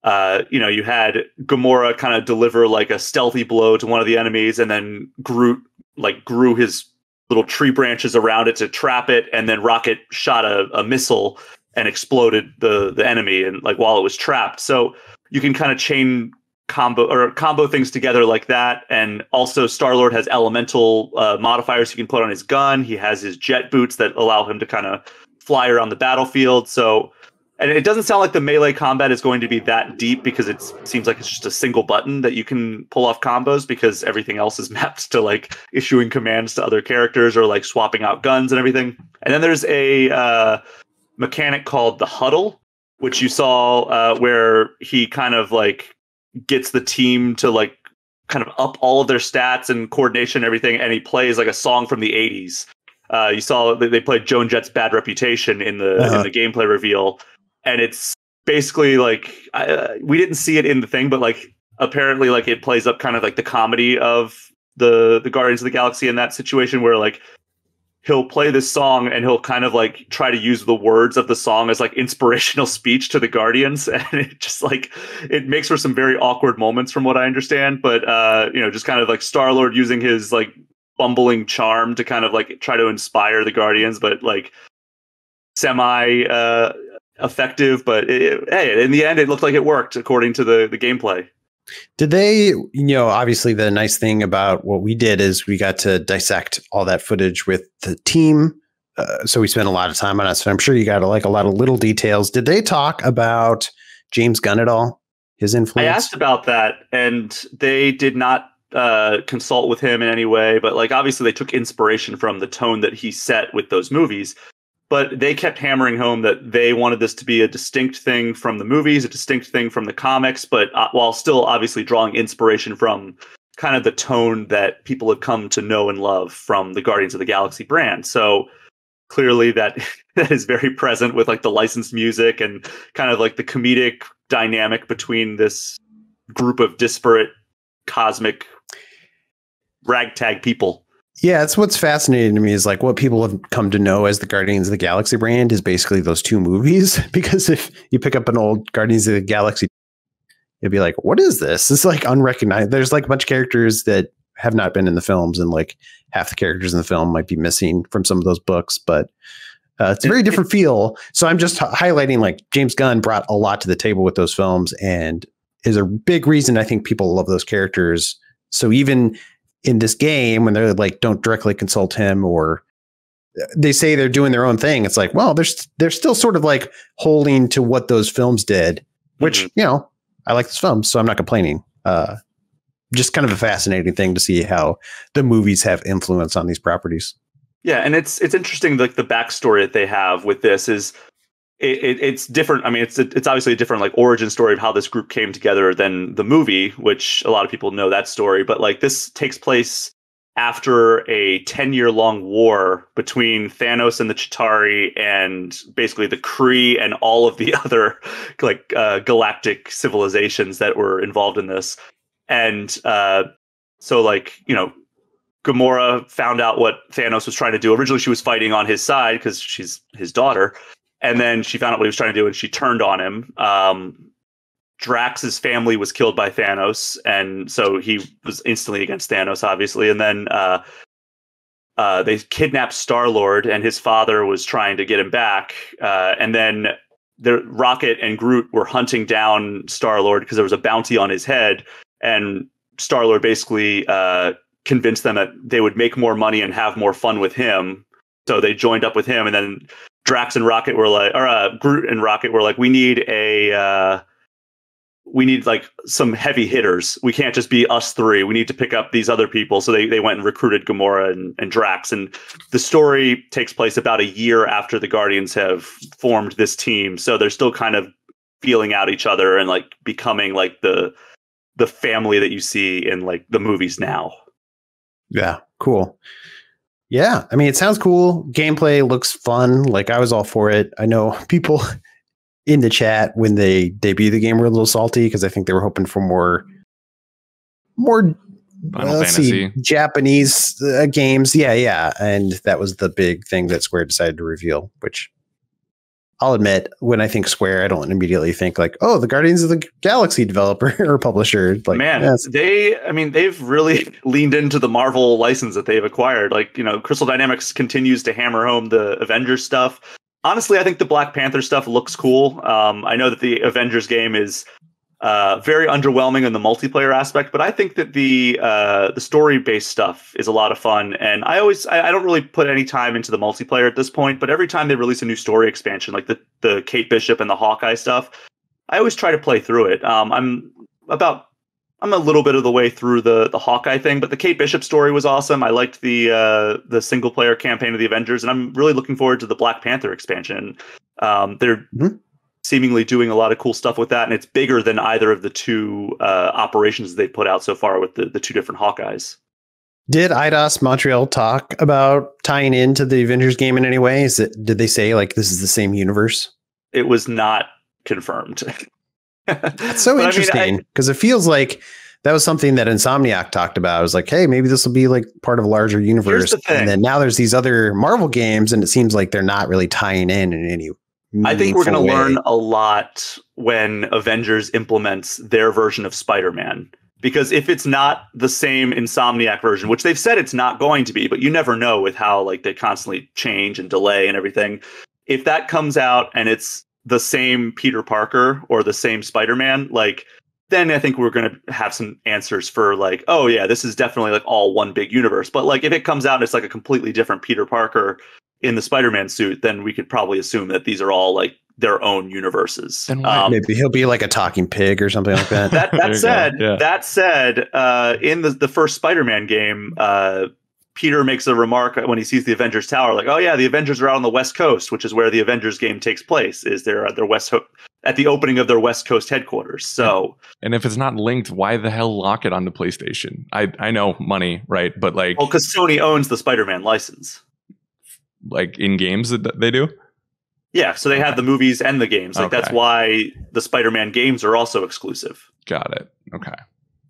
you had Gamora kind of deliver like a stealthy blow to one of the enemies, and then Groot like grew his little tree branches around it to trap it, and then Rocket shot a missile and exploded the enemy, and like while it was trapped. So you can kind of chain combo things together like that. And also Star-Lord has elemental modifiers he can put on his gun. He has his jet boots that allow him to kind of fly around the battlefield. So, and it doesn't sound like the melee combat is going to be that deep, because it seems like it's just a single button that you can pull off combos, because everything else is mapped to like issuing commands to other characters or like swapping out guns and everything. And then there's a mechanic called the huddle, which you saw where he kind of like gets the team to like kind of up all of their stats and coordination and everything, and he plays like a song from the 80s. You saw they played Joan Jett's Bad Reputation in the gameplay reveal, and it's basically like we didn't see it in the thing, but like apparently like it plays up kind of like the comedy of the Guardians of the Galaxy in that situation, where like he'll play this song and he'll kind of like try to use the words of the song as like inspirational speech to the Guardians. And it just like, it makes for some very awkward moments from what I understand. But, just kind of like Star-Lord using his like bumbling charm to kind of like try to inspire the Guardians, but like semi effective. But hey, in the end, it looked like it worked according to the gameplay. Did they, obviously the nice thing about what we did is we got to dissect all that footage with the team. So we spent a lot of time on it. So I'm sure you got like a lot of little details. Did they talk about James Gunn at all? His influence? I asked about that, and they did not consult with him in any way. But like, obviously they took inspiration from the tone that he set with those movies. But they kept hammering home that they wanted this to be a distinct thing from the movies, a distinct thing from the comics, but while still obviously drawing inspiration from kind of the tone that people have come to know and love from the Guardians of the Galaxy brand. So clearly that is very present with like the licensed music and kind of like the comedic dynamic between this group of disparate cosmic ragtag people. Yeah, it's what's fascinating to me is like what people have come to know as the Guardians of the Galaxy brand is basically those two movies. Because if you pick up an old Guardians of the Galaxy, you'd be like, what is this? It's like unrecognized. There's like a bunch of characters that have not been in the films, and like half the characters in the film might be missing from some of those books, but it's a very different feel. So I'm just highlighting like James Gunn brought a lot to the table with those films and is a big reason I think people love those characters. So even in this game, when they're like, don't directly consult him, or they say they're doing their own thing, it's like, well, they're still sort of like holding to what those films did, which, I like those films, so I'm not complaining. just kind of a fascinating thing to see how the movies have influence on these properties. Yeah, and it's interesting, like the backstory that they have with this is it's different. I mean, it's obviously a different like origin story of how this group came together than the movie, which a lot of people know that story. But like this takes place after a 10-year-long war between Thanos and the Chitauri and basically the Kree and all of the other like galactic civilizations that were involved in this. And so like, you know, Gamora found out what Thanos was trying to do. Originally, she was fighting on his side because she's his daughter. And then she found out what he was trying to do and she turned on him. Drax's family was killed by Thanos. And so he was instantly against Thanos, obviously. And then they kidnapped Star-Lord and his father was trying to get him back. And then the Rocket and Groot were hunting down Star-Lord because there was a bounty on his head. And Star-Lord basically convinced them that they would make more money and have more fun with him. So they joined up with him, and then Drax and Rocket were like, or Groot and Rocket were like, we need like some heavy hitters. We can't just be us three. We need to pick up these other people. So they went and recruited Gamora and Drax. And the story takes place about a year after the Guardians have formed this team. So they're still kind of feeling out each other and like becoming like the family that you see in like the movies now. Yeah, cool. Yeah, I mean, it sounds cool. Gameplay looks fun. Like, I was all for it. I know people in the chat when they debuted the game were a little salty because I think they were hoping for more Final Fantasy Japanese games. Yeah. And that was the big thing that Square decided to reveal, which I'll admit, when I think Square, I don't immediately think like, oh, the Guardians of the Galaxy developer or publisher. Like, man, yes. they've really leaned into the Marvel license that they've acquired. Like, you know, Crystal Dynamics continues to hammer home the Avengers stuff. Honestly, I think the Black Panther stuff looks cool. I know that the Avengers game is very underwhelming in the multiplayer aspect, but I think that the story-based stuff is a lot of fun. And I don't really put any time into the multiplayer at this point, but every time they release a new story expansion, like the Kate Bishop and the Hawkeye stuff, I always try to play through it. I'm a little bit of the way through the Hawkeye thing, but the Kate Bishop story was awesome. I liked the single player campaign of the Avengers, and I'm really looking forward to the Black Panther expansion. They're seemingly doing a lot of cool stuff with that, and it's bigger than either of the two operations they put out so far with the two different Hawkeyes. Did IDOS Montreal talk about tying into the Avengers game in any way? Did they say like this is the same universe? It was not confirmed. That's so interesting because it feels like that was something that Insomniac talked about. I was like, hey, maybe this will be like part of a larger universe. And then now there's these other Marvel games, and it seems like they're not really tying in any. I think we're going to learn a lot when Avengers implements their version of Spider-Man. Because if it's not the same Insomniac version, which they've said it's not going to be, but you never know with how like they constantly change and delay and everything. If that comes out and it's the same Peter Parker or the same Spider-Man, like then I think we're going to have some answers for like, oh yeah, this is definitely like all one big universe. But like if it comes out and it's like a completely different Peter Parker in the Spider-Man suit, then we could probably assume that these are all like their own universes. Maybe he'll be like a talking pig or something like that. That said, in the first Spider-Man game, Peter makes a remark when he sees the Avengers Tower, like, oh yeah, the Avengers are out on the West Coast, which is where the Avengers game takes place, is they're at at the opening of their West Coast headquarters. So, and if it's not linked, why the hell lock it onto PlayStation? I know money, right? But like, well, because Sony owns the Spider-Man license. Like in games that they do? Yeah, so they have the movies and the games. Like that's why the Spider-Man games are also exclusive. Got it. Okay.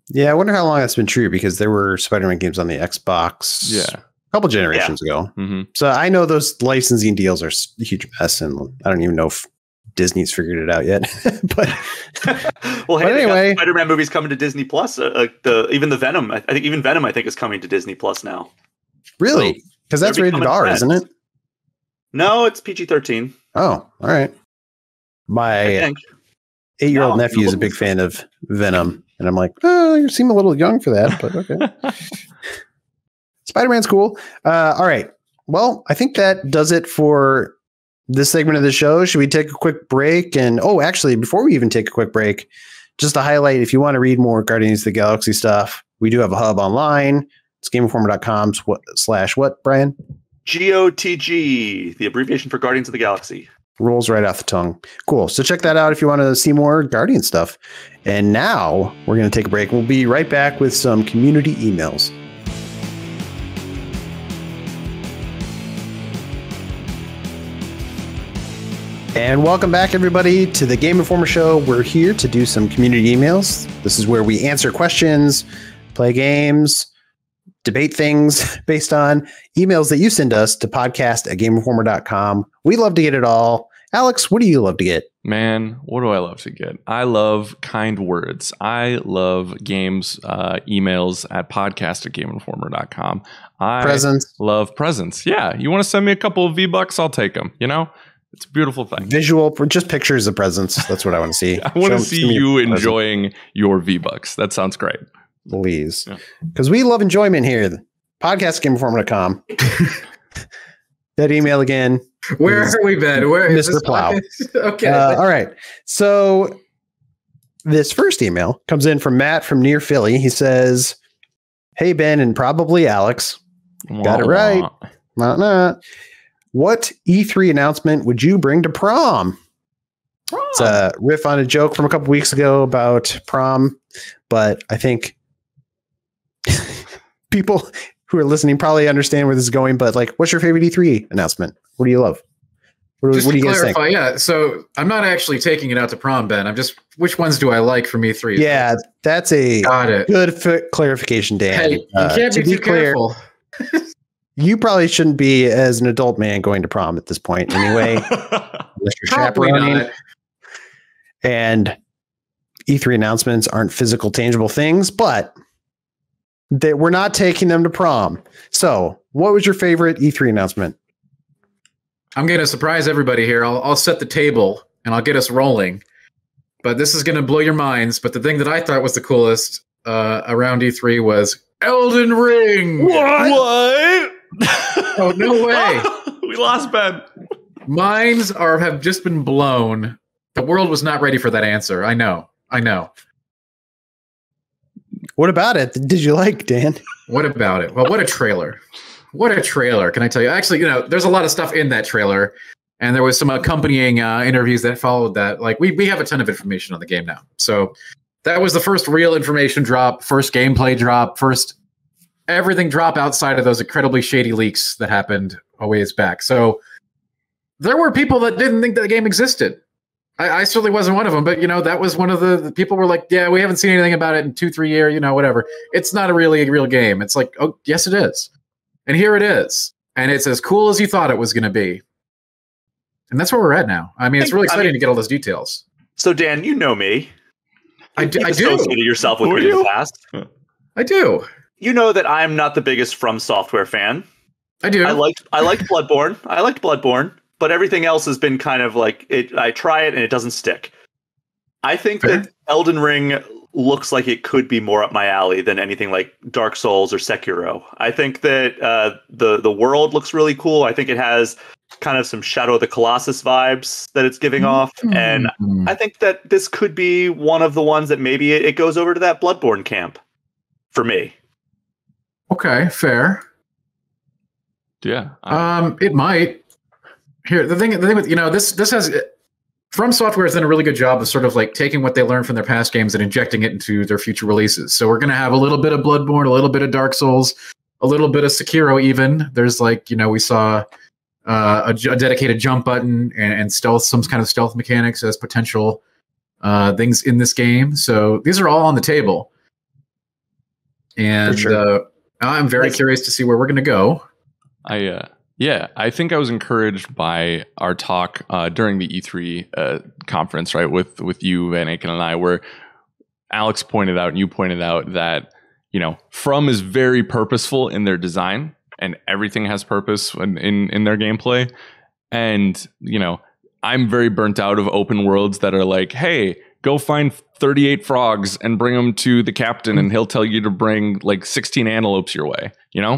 Yeah, I wonder how long that's been true because there were Spider-Man games on the Xbox a couple generations ago. Mm-hmm. So I know those licensing deals are a huge mess, and I don't even know if Disney's figured it out yet. But well, hey, anyway, Spider-Man movies coming to Disney Plus. Even the Venom, I think even Venom, is coming to Disney Plus now. Really? Because that's rated R, isn't it? No, it's PG-13. Oh, all right. My 8-year-old nephew is a big fan of Venom, and I'm like, oh, you seem a little young for that, but okay. Spider-Man's cool. All right. Well, I think that does it for this segment of the show. Should we take a quick break? And actually, before we even take a quick break, just to highlight, if you want to read more Guardians of the Galaxy stuff, We do have a hub online. It's GameInformer.com/what, Brian? GOTG, the abbreviation for Guardians of the Galaxy. Rolls right off the tongue. Cool. So check that out if you want to see more Guardian stuff. And now we're going to take a break. We'll be right back with some community emails. And welcome back, everybody, to the Game Informer Show. We're here to do some community emails. This is where we answer questions, play games, debate things based on emails that you send us to podcast@GameInformer.com. We love to get it all. Alex, what do you love to get? Man, what do I love to get? I love kind words. I love games, emails at podcast@GameInformer.com. Presents. Love presents. Yeah. You want to send me a couple of V-Bucks? I'll take them. You know, it's a beautiful thing. Visual, just pictures of presents. That's what I want to see. I want to see you enjoying your V-Bucks. That sounds great. Please. Because we love enjoyment here. Podcast@GameInformer.com. That email again. Where are we, Ben? Where is Mr. Plow? Okay. All right. So this first email comes in from Matt from near Philly. He says, "Hey, Ben, and probably Alex. Got it right. What E3 announcement would you bring to prom?" It's a riff on a joke from a couple weeks ago about prom, but I think people who are listening probably understand where this is going. But like, what's your favorite E3 announcement? What do you love? What do you guys think? Yeah, so I'm not actually taking it out to prom, Ben. I'm just, which ones do I like from E3? Yeah, that's a good clarification, Dan. Hey, you can't be too careful. You probably shouldn't be, as an adult man, going to prom at this point anyway. Unless you're chaperoning. And E3 announcements aren't physical, tangible things, but we're not taking them to prom. So what was your favorite E3 announcement? I'm going to surprise everybody here. I'll set the table and I'll get us rolling. But this is going to blow your minds. But the thing that I thought was the coolest around E3 was Elden Ring. What? Oh, no way. We lost Ben. Minds have just been blown. The world was not ready for that answer. I know. What about it? Did you like, Dan? What about it? Well, what a trailer. What a trailer, can I tell you? Actually, there's a lot of stuff in that trailer, and there was some accompanying interviews that followed that. Like, we have a ton of information on the game now. So that was the first real information drop, first gameplay drop, first everything drop outside of those incredibly shady leaks that happened a ways back. So there were people that didn't think that the game existed. I certainly wasn't one of them, but that was one of the people were like, yeah, we haven't seen anything about it in 2-3 years, whatever. It's not really a real game. It's like, oh, yes, it is. And here it is. And it's as cool as you thought it was going to be. And that's where we're at now. I mean, it's really exciting to get all those details. So, Dan, you know me. I do. Associated yourself with me in the past. I do. You know that I'm not the biggest From Software fan. I do. I liked Bloodborne. I liked Bloodborne. But everything else has been kind of like it. I try it and it doesn't stick. I think that Elden Ring looks like it could be more up my alley than anything like Dark Souls or Sekiro. I think that the world looks really cool. I think it has kind of some Shadow of the Colossus vibes that it's giving off, and I think that this could be one of the ones that maybe it goes over to that Bloodborne camp for me. Okay, fair. Yeah. It might. Here, the thing with this has From Software has done a really good job of sort of like taking what they learned from their past games and injecting it into their future releases. So we're going to have a little bit of Bloodborne, a little bit of Dark Souls, a little bit of Sekiro. Even there's we saw a dedicated jump button and stealth, some kind of stealth mechanics as potential things in this game. So these are all on the table, and I'm very curious to see where we're going to go. Yeah, I think I was encouraged by our talk during the E3 conference, right, with you, Van Aken, and I, where Alex pointed out and you pointed out that, From is very purposeful in their design and everything has purpose in their gameplay. And, I'm very burnt out of open worlds that are like, hey, go find 38 frogs and bring them to the captain and he'll tell you to bring like 16 antelopes your way.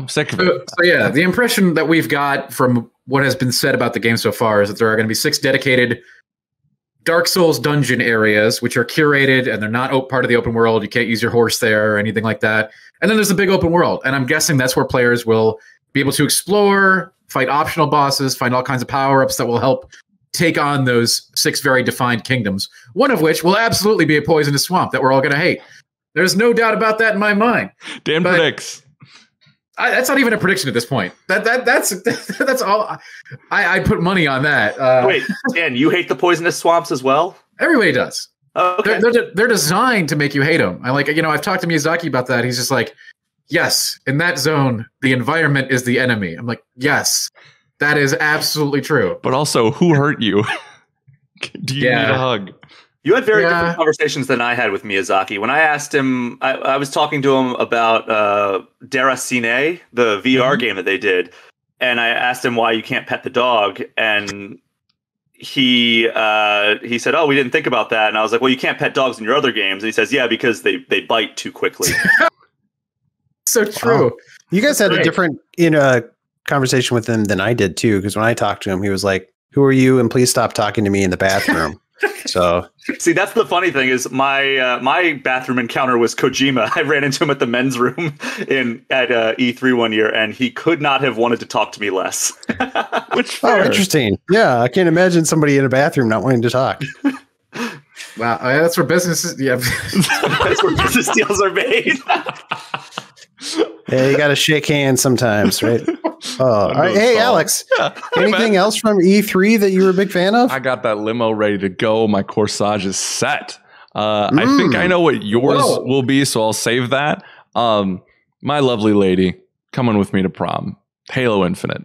Sick of it. So yeah, the impression that we've got from what has been said about the game so far is that there are going to be 6 dedicated Dark Souls dungeon areas, which are curated and they're not part of the open world. You can't use your horse there or anything like that. And then there's the big open world. And I'm guessing that's where players will be able to explore, fight optional bosses, find all kinds of power-ups that will help take on those 6 very defined kingdoms, one of which will absolutely be a poisonous swamp that we're all going to hate. There's no doubt about that in my mind. Dan predicts. That's not even a prediction at this point. That's all. I put money on that. Wait, Dan, you hate the poisonous swamps as well? Everybody does. Okay. They're designed to make you hate them. I've talked to Miyazaki about that. He's just like, yes, in that zone, the environment is the enemy. I'm like, yes, that is absolutely true. But also, who hurt you? Do you need a hug? You had very different conversations than I had with Miyazaki. When I asked him, I was talking to him about Deracine, the VR game that they did, and I asked him why you can't pet the dog, and he said, "Oh, we didn't think about that." And I was like, "Well, you can't pet dogs in your other games." And he says, "Yeah, because they bite too quickly." So true. You guys had a different conversation with him than I did too, because when I talked to him, he was like, "Who are you? And please stop talking to me in the bathroom." So see, that's the funny thing is my bathroom encounter was Kojima. I ran into him at the men's room at E3 one year, and he could not have wanted to talk to me less. Interesting. Yeah, I can't imagine somebody in a bathroom not wanting to talk. Wow, that's where businesses. Yeah, that's where business deals are made. Yeah, you got to shake hands sometimes, right? Oh, all right. Hey, Alex, anything else from E3 that you were a big fan of? I got that limo ready to go. My corsage is set. I think I know what yours will be, so I'll save that. My lovely lady coming with me to prom. Halo Infinite.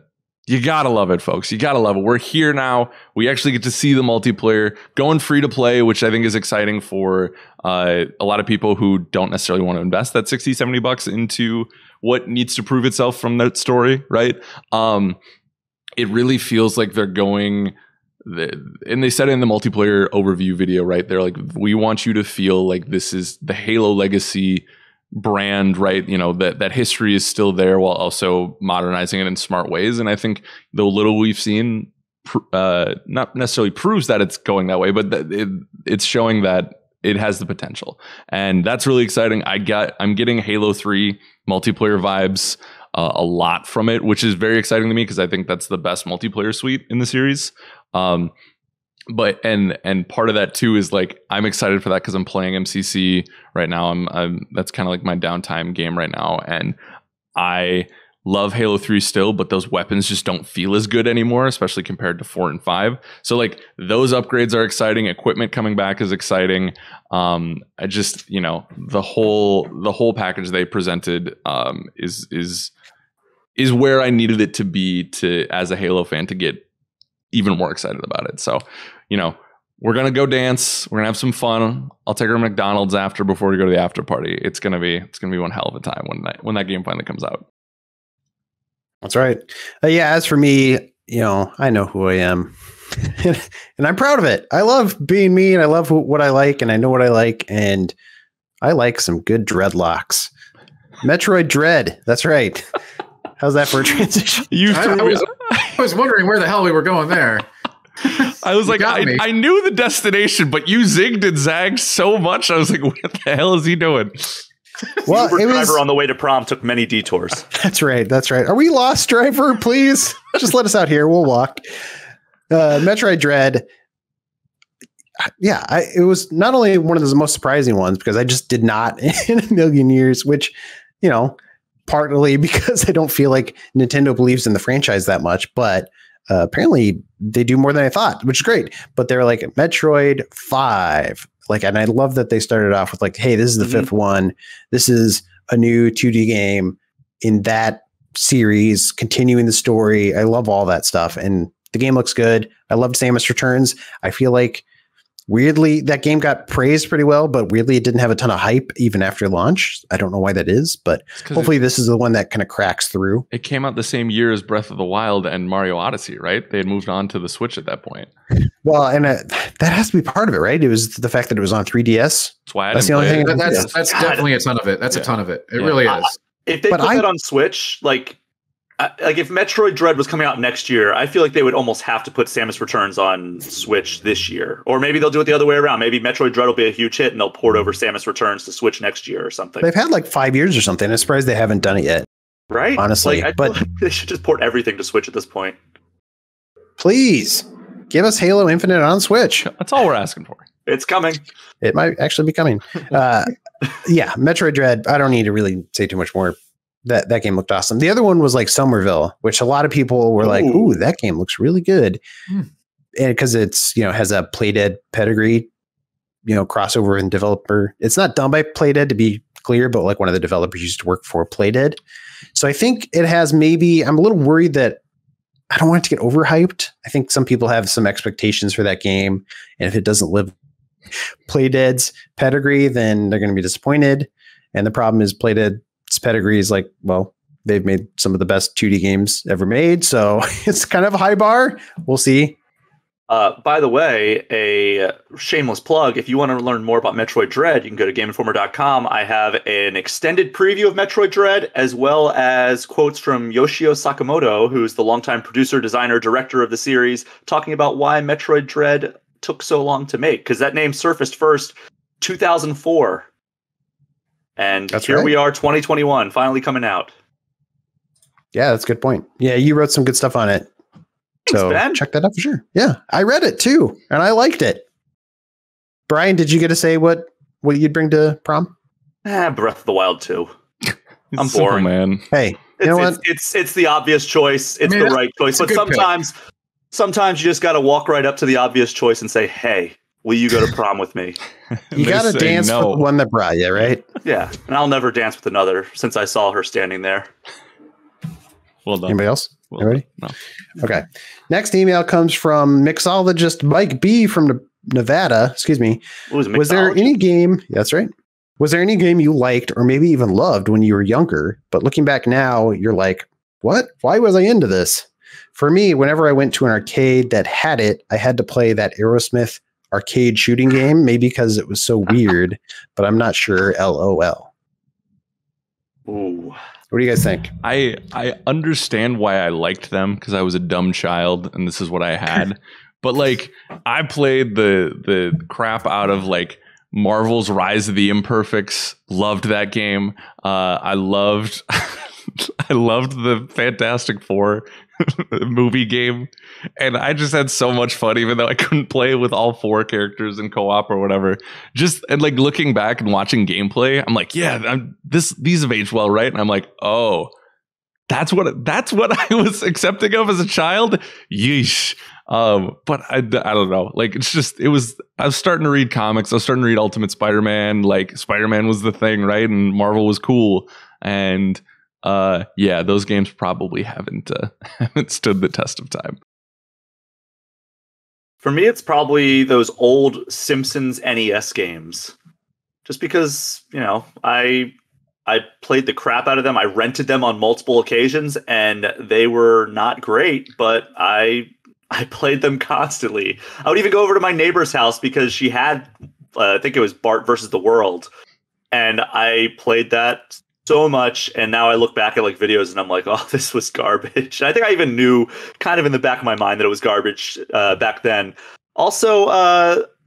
You gotta love it, folks. You gotta love it. We're here now. We actually get to see the multiplayer going free to play, which I think is exciting for a lot of people who don't necessarily want to invest that $60, $70 into what needs to prove itself from that story, right? It really feels like they're going, and they said it in the multiplayer overview video, right? They're like, we want you to feel like this is the Halo legacy brand, right? You know, that history is still there while also modernizing it in smart ways. And I think the little we've seen not necessarily proves that it's going that way, but it's showing that it has the potential. And that's really exciting. I'm getting Halo 3 multiplayer vibes a lot from it, which is very exciting to me because I think that's the best multiplayer suite in the series. But part of that too is like I'm excited for that because I'm playing MCC right now. I'm that's kind of like my downtime game right now, and I love Halo 3 still, but those weapons just don't feel as good anymore, especially compared to 4 and 5. So like those upgrades are exciting. Equipment coming back is exciting. I just, you know, the whole package they presented is where I needed it to be to as a Halo fan to get even more excited about it. So, you know, we're gonna go dance. We're gonna have some fun. I'll take her to McDonald's before we go to the after party. It's gonna be one hell of a time when that game finally comes out. That's right. Yeah. As for me, you know, I know who I am, and I'm proud of it. I love being me, and I love what I like, and I know what I like, and I like some good dreadlocks. Metroid Dread. That's right. How's that for a transition? I was wondering where the hell we were going there. I was like, I knew the destination, but you zigged and zagged so much. I was like, what the hell is he doing? Well, Uber driver on the way to prom took many detours. That's right. That's right. Are we lost, driver? Please just let us out here. We'll walk. Metroid Dread. Yeah, it was not only one of the most surprising ones because I just did not in a million years, which, you know, partly because I don't feel like Nintendo believes in the franchise that much, but apparently they do more than I thought, which is great. But they're like Metroid 5. Like, and I love that they started off with like, hey, this is the fifth one. This is a new 2D game in that series, continuing the story. I love all that stuff. And the game looks good. I loved Samus Returns. I feel like weirdly that game got praised pretty well, but weirdly it didn't have a ton of hype even after launch. I don't know why that is, but hopefully this is the one that kind of cracks through. It came out the same year as Breath of the Wild and Mario Odyssey, right? They had moved on to the Switch at that point. Well, and that has to be part of it, right? It was the fact that it was on 3DS. That's why that's the only thing. That's definitely a ton of it. That's a ton of it. It really is. If they put that on Switch, like like if Metroid Dread was coming out next year, I feel like they would almost have to put Samus Returns on Switch this year. Or maybe they'll do it the other way around. Maybe Metroid Dread will be a huge hit and they'll port over Samus Returns to Switch next year or something. They've had like 5 years or something. I'm surprised they haven't done it yet. Right? Honestly. Like, but they should just port everything to Switch at this point. Please give us Halo Infinite on Switch. That's all we're asking for. It's coming. It might actually be coming. Yeah, Metroid Dread. I don't need to really say too much more. That game looked awesome. The other one was like Somerville, which a lot of people were like, "Ooh, that game looks really good," and because it's has a Playdead pedigree, crossover and developer. It's not done by Playdead to be clear, but like one of the developers used to work for Playdead. So I think it has maybe. I'm a little worried that I don't want it to get overhyped. I think some people have some expectations for that game, and if it doesn't live Playdead's pedigree, then they're going to be disappointed. And the problem is Playdead's pedigree is like, well, they've made some of the best 2D games ever made, so it's kind of a high bar. We'll see. By the way, a shameless plug, if you want to learn more about Metroid Dread, you can go to GameInformer.com. I have an extended preview of Metroid Dread, as well as quotes from Yoshio Sakamoto, who's the longtime producer, designer, director of the series, talking about why Metroid Dread took so long to make, because that name surfaced first 2004. And that's here right. we are, 2021, finally coming out. Yeah, that's a good point. Yeah, you wrote some good stuff on it. Thanks, so Ben. Check that out for sure. Yeah, I read it too, and I liked it. Brian, did you get to say what you'd bring to prom? Breath of the Wild 2. I'm boring, man. Hey, you know what? It's the obvious choice. It's the right choice. But sometimes you just got to walk right up to the obvious choice and say, "Hey, will you go to prom with me?" You got to dance with the one that brought you, right? Yeah, and I'll never dance with another since I saw her standing there. Well done. Anybody else? Well Anybody? No. Okay. Next email comes from mixologist Mike B from Nevada. Excuse me. Was there any game? That's right. Was there any game you liked or maybe even loved when you were younger, but looking back now, you're like, what? Why was I into this? For me, whenever I went to an arcade that had it, I had to play that Aerosmith arcade shooting game, maybe because it was so weird, but I'm not sure. LOL. Ooh. What do you guys think? I understand why I liked them, because I was a dumb child and this is what I had. But like, I played the crap out of like Marvel's Rise of the Imperfects. Loved that game. I loved the Fantastic Four movie game, and I just had so much fun, even though I couldn't play with all four characters in co-op or whatever. Just and like looking back and watching gameplay, I'm like, yeah, these have aged well, right? And I'm like, oh, that's what I was accepting of as a child. Yeesh. But I don't know. Like I was starting to read comics. I was starting to read Ultimate Spider-Man. Like Spider-Man was the thing, right? And Marvel was cool. And yeah, those games probably haven't stood the test of time. For me, it's probably those old Simpsons NES games. Just because, I played the crap out of them. I rented them on multiple occasions, and they were not great, but I played them constantly. I would even go over to my neighbor's house because she had, I think it was Bart versus the World, and I played that so much, and now I look back at like videos and I'm like, oh, this was garbage. I think I even knew kind of in the back of my mind that it was garbage back then. Also,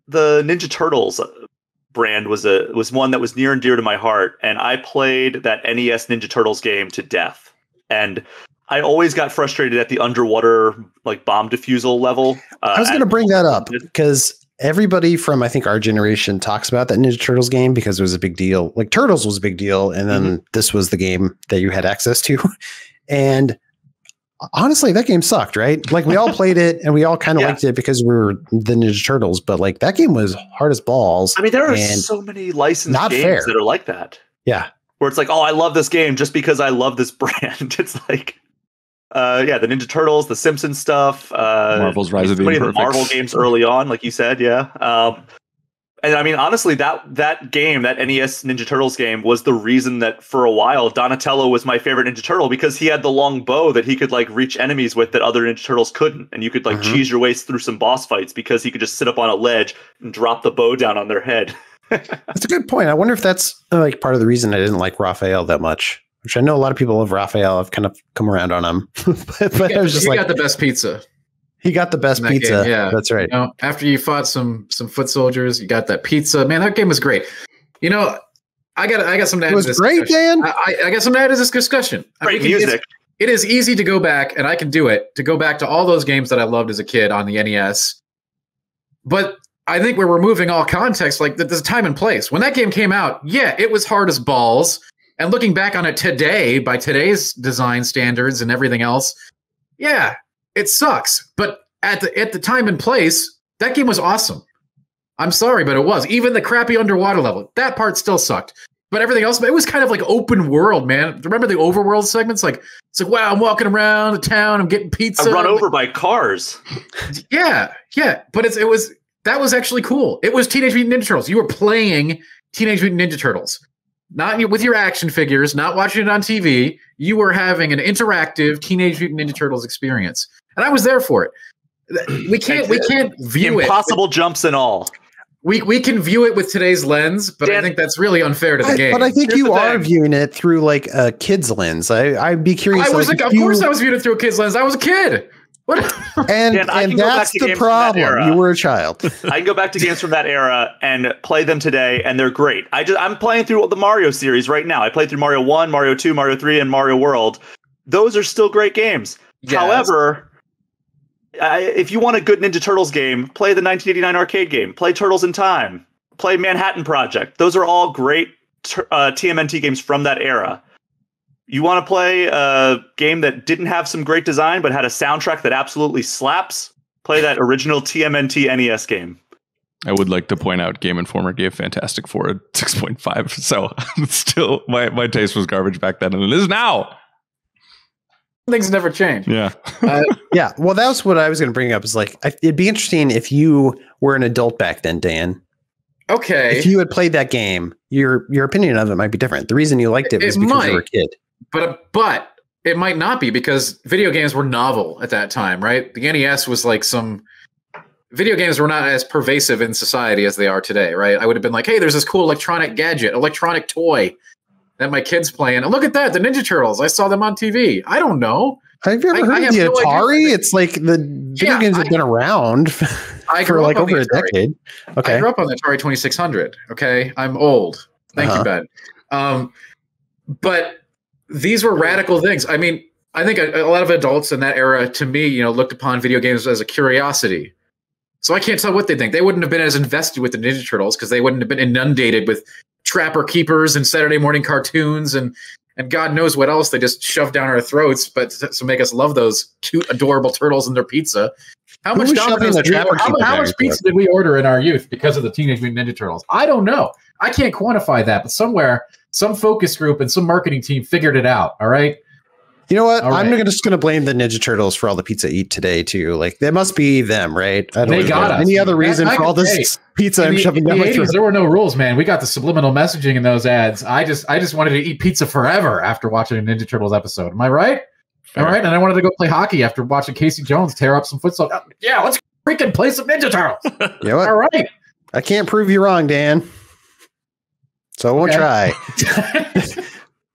the Ninja Turtles brand was one that was near and dear to my heart, and I played that NES Ninja Turtles game to death. And I always got frustrated at the underwater like bomb defusal level. I was going to bring that up because everybody from I think our generation talks about that Ninja Turtles game because it was a big deal. Like Turtles was a big deal, and then this was the game that you had access to. And honestly, that game sucked, right? Like we all played it and we all kind of liked it because we were the Ninja Turtles, but like that game was hard as balls. I mean, there are so many licensed games that are like that. Yeah. Where it's like, oh, I love this game just because I love this brand. It's like, the Ninja Turtles, the Simpsons stuff, Marvel's Rise of the Imperfects. Marvel games early on, like you said, yeah. And I mean, honestly, that game, that NES Ninja Turtles game, was the reason that for a while Donatello was my favorite Ninja Turtle, because he had the long bow that he could like reach enemies with that other Ninja Turtles couldn't, and you could like cheese your way through some boss fights because he could just sit up on a ledge and drop the bow down on their head. That's a good point. I wonder if that's like part of the reason I didn't like Raphael that much. which I know a lot of people of Raphael have kind of come around on him. but I was just he like, got the best pizza. he got the best pizza. Game, yeah, that's right. You know, after you fought some foot soldiers, you got that pizza. Man, that game was great. You know, I got something to add to this. It was great, Dan. I got something to add to this discussion. Great music. It is easy to go back, and I can do it, to go back to all those games that I loved as a kid on the NES. But I think we're removing all context. Like, there's a time and place. When that game came out, yeah, it was hard as balls. And looking back on it today, by today's design standards and everything else, yeah, it sucks. But at the time and place, that game was awesome. I'm sorry, but it was. Even the crappy underwater level, that part still sucked. But everything else, it was kind of like open world, man. Remember the overworld segments? Like, it's like, wow, I'm walking around the town, I'm getting pizza. I'm run over by cars. Yeah. But that was actually cool. It was Teenage Mutant Ninja Turtles. You were playing Teenage Mutant Ninja Turtles. Not with your action figures, not watching it on TV. You were having an interactive Teenage Mutant Ninja Turtles experience. And I was there for it. We can't view Impossible jumps and all. We can view it with today's lens, but I think that's really unfair to the game. But I think you are viewing it through like a kid's lens. I'd be curious. Of course I was viewing it through a kid's lens. I was a kid. What? And that's the problem. You were a child. I can go back to games from that era and play them today, and they're great. I'm playing through the Mario series right now. I played through Mario 1, Mario 2, Mario 3, and Mario World. Those are still great games. Yes. However, if you want a good Ninja Turtles game, play the 1989 arcade game. Play Turtles in Time. Play Manhattan Project. Those are all great TMNT games from that era. You want to play a game that didn't have some great design but had a soundtrack that absolutely slaps? Play that original TMNT NES game. I would like to point out Game Informer gave Fantastic Four a 6.5. So still, my taste was garbage back then, and it is now. Things never change. Yeah. Yeah. Well, that's what I was going to bring up. Is like, it'd be interesting if you were an adult back then, Dan. Okay. If you had played that game, your opinion of it might be different. The reason you liked it was because you were a kid. But it might not be, because video games were novel at that time, right? The NES was like video games were not as pervasive in society as they are today, right? I would have been like, hey, there's this cool electronic gadget, electronic toy that my kid's playing. And look at that, the Ninja Turtles. I saw them on TV. I don't know. Have you ever heard of the Atari? It's like the video games have been around for like over a decade. Okay. I grew up on the Atari 2600. Okay. I'm old. Thank you, Ben. But these were radical things. I mean, I think a lot of adults in that era, to me, looked upon video games as a curiosity. So I can't tell what they think. They wouldn't have been as invested with the Ninja Turtles because they wouldn't have been inundated with Trapper Keepers and Saturday morning cartoons and God knows what else they just shoved down our throats, but to make us love those cute, adorable turtles and their pizza. How much pizza did we order in our youth because of the Teenage Mutant Ninja Turtles? I don't know. I can't quantify that, but somewhere, some focus group and some marketing team figured it out. All right. You know what? I'm just going to blame the Ninja Turtles for all the pizza I eat today too. Like, that must be them, right? I don't know any other reason for all this pizza I'm shoving down my throat. There were no rules, man. We got the subliminal messaging in those ads. I just wanted to eat pizza forever after watching a Ninja Turtles episode. Am I right? Fair. All right. And I wanted to go play hockey after watching Casey Jones tear up some foot soldiers. Yeah, let's freaking play some Ninja Turtles. You know what? All right. I can't prove you wrong, Dan. So I won't try.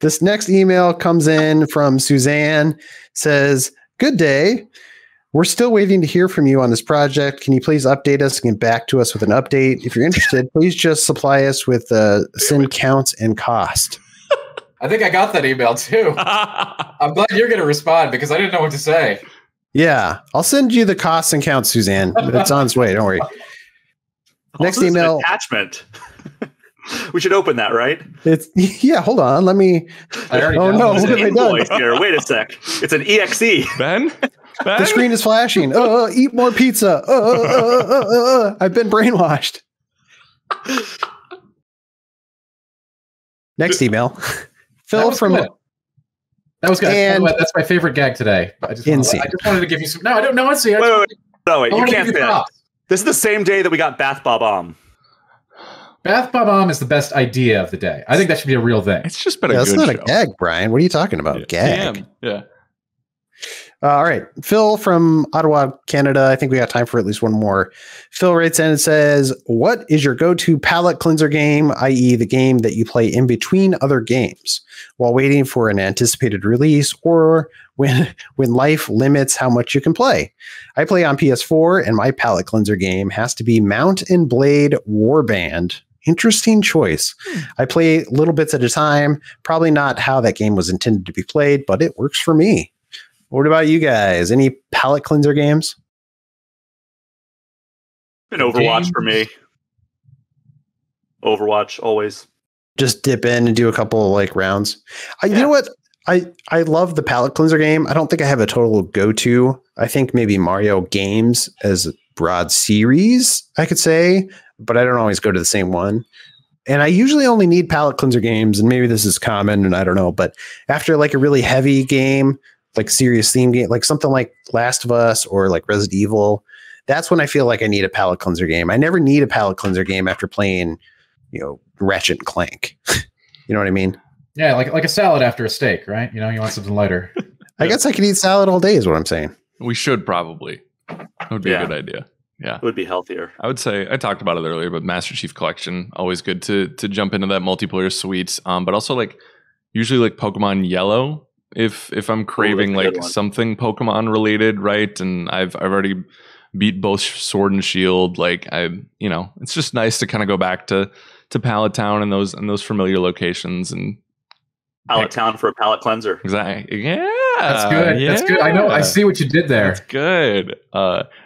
This next email comes in from Suzanne. Says, good day. We're still waiting to hear from you on this project. Can you please update us and get back to us with an update? If you're interested, please just supply us with send counts and cost. I think I got that email too. I'm glad you're going to respond because I didn't know what to say. Yeah, I'll send you the costs and counts, Suzanne. It's on its way. Don't worry. Next email. Attachment. We should open that, right? Hold on. Let me. What have I done here? Wait a sec. It's an EXE. Ben? The screen is flashing. Eat more pizza. I've been brainwashed. Next email. Phil from. Good. That was good. And that's my favorite gag today. I just wanted to give you some. No, I don't know. Let's see. Wait. You can't say that. This is the same day that we got Bath Bob-omb. Bath Bob-omb is the best idea of the day. I think that should be a real thing. It's just been a good show. That's not a gag, Brian. What are you talking about? Gag. Yeah. All right. Phil from Ottawa, Canada. I think we got time for at least one more. Phil writes in and says, what is your go-to palate cleanser game, i.e. the game that you play in between other games while waiting for an anticipated release or when life limits how much you can play? I play on PS4 and my palate cleanser game has to be Mount and Blade Warband. Interesting choice. I play little bits at a time. Probably not how that game was intended to be played, but it works for me. What about you guys? Any palate cleanser games? An Overwatch for me. Overwatch always. Just dip in and do a couple like rounds. You know what? I love the palate cleanser game. I don't think I have a total go-to. I think maybe Mario games as a broad series, I could say, but I don't always go to the same one. And I usually only need palate cleanser games, and maybe this is common, and I don't know, but after like a really heavy game, like serious theme game, like something like Last of Us or like Resident Evil, that's when I feel like I need a palate cleanser game. I never need a palate cleanser game after playing, Ratchet and Clank. You know what I mean? Yeah, like a salad after a steak, right? You want something lighter. I guess I could eat salad all day is what I'm saying. We should probably. That would be a good idea. Yeah. It would be healthier. I would say, I talked about it earlier, but Master Chief Collection, always good to jump into that multiplayer suite. But also like usually like Pokemon Yellow. If I'm craving like something Pokemon related, right? And I've already beat both Sword and Shield. Like it's just nice to kind of go back to Pallet Town and those familiar locations and Pallet Town for a palate cleanser. Exactly. Yeah. That's good. Yeah. That's good. I know. I see what you did there. That's good.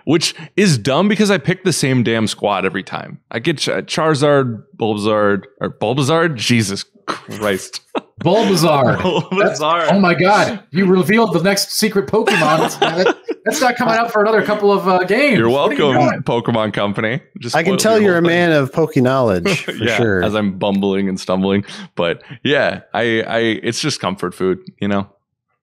Which is dumb because I pick the same damn squad every time. I get Charizard, Bulbasaur. Jesus Christ. Bulbasaur. Oh my God. You revealed the next secret Pokemon. That's not coming out for another couple of games. You're welcome, Pokemon Company. I can tell you're a man of Poke knowledge for sure. As I'm bumbling and stumbling. But yeah, I it's just comfort food,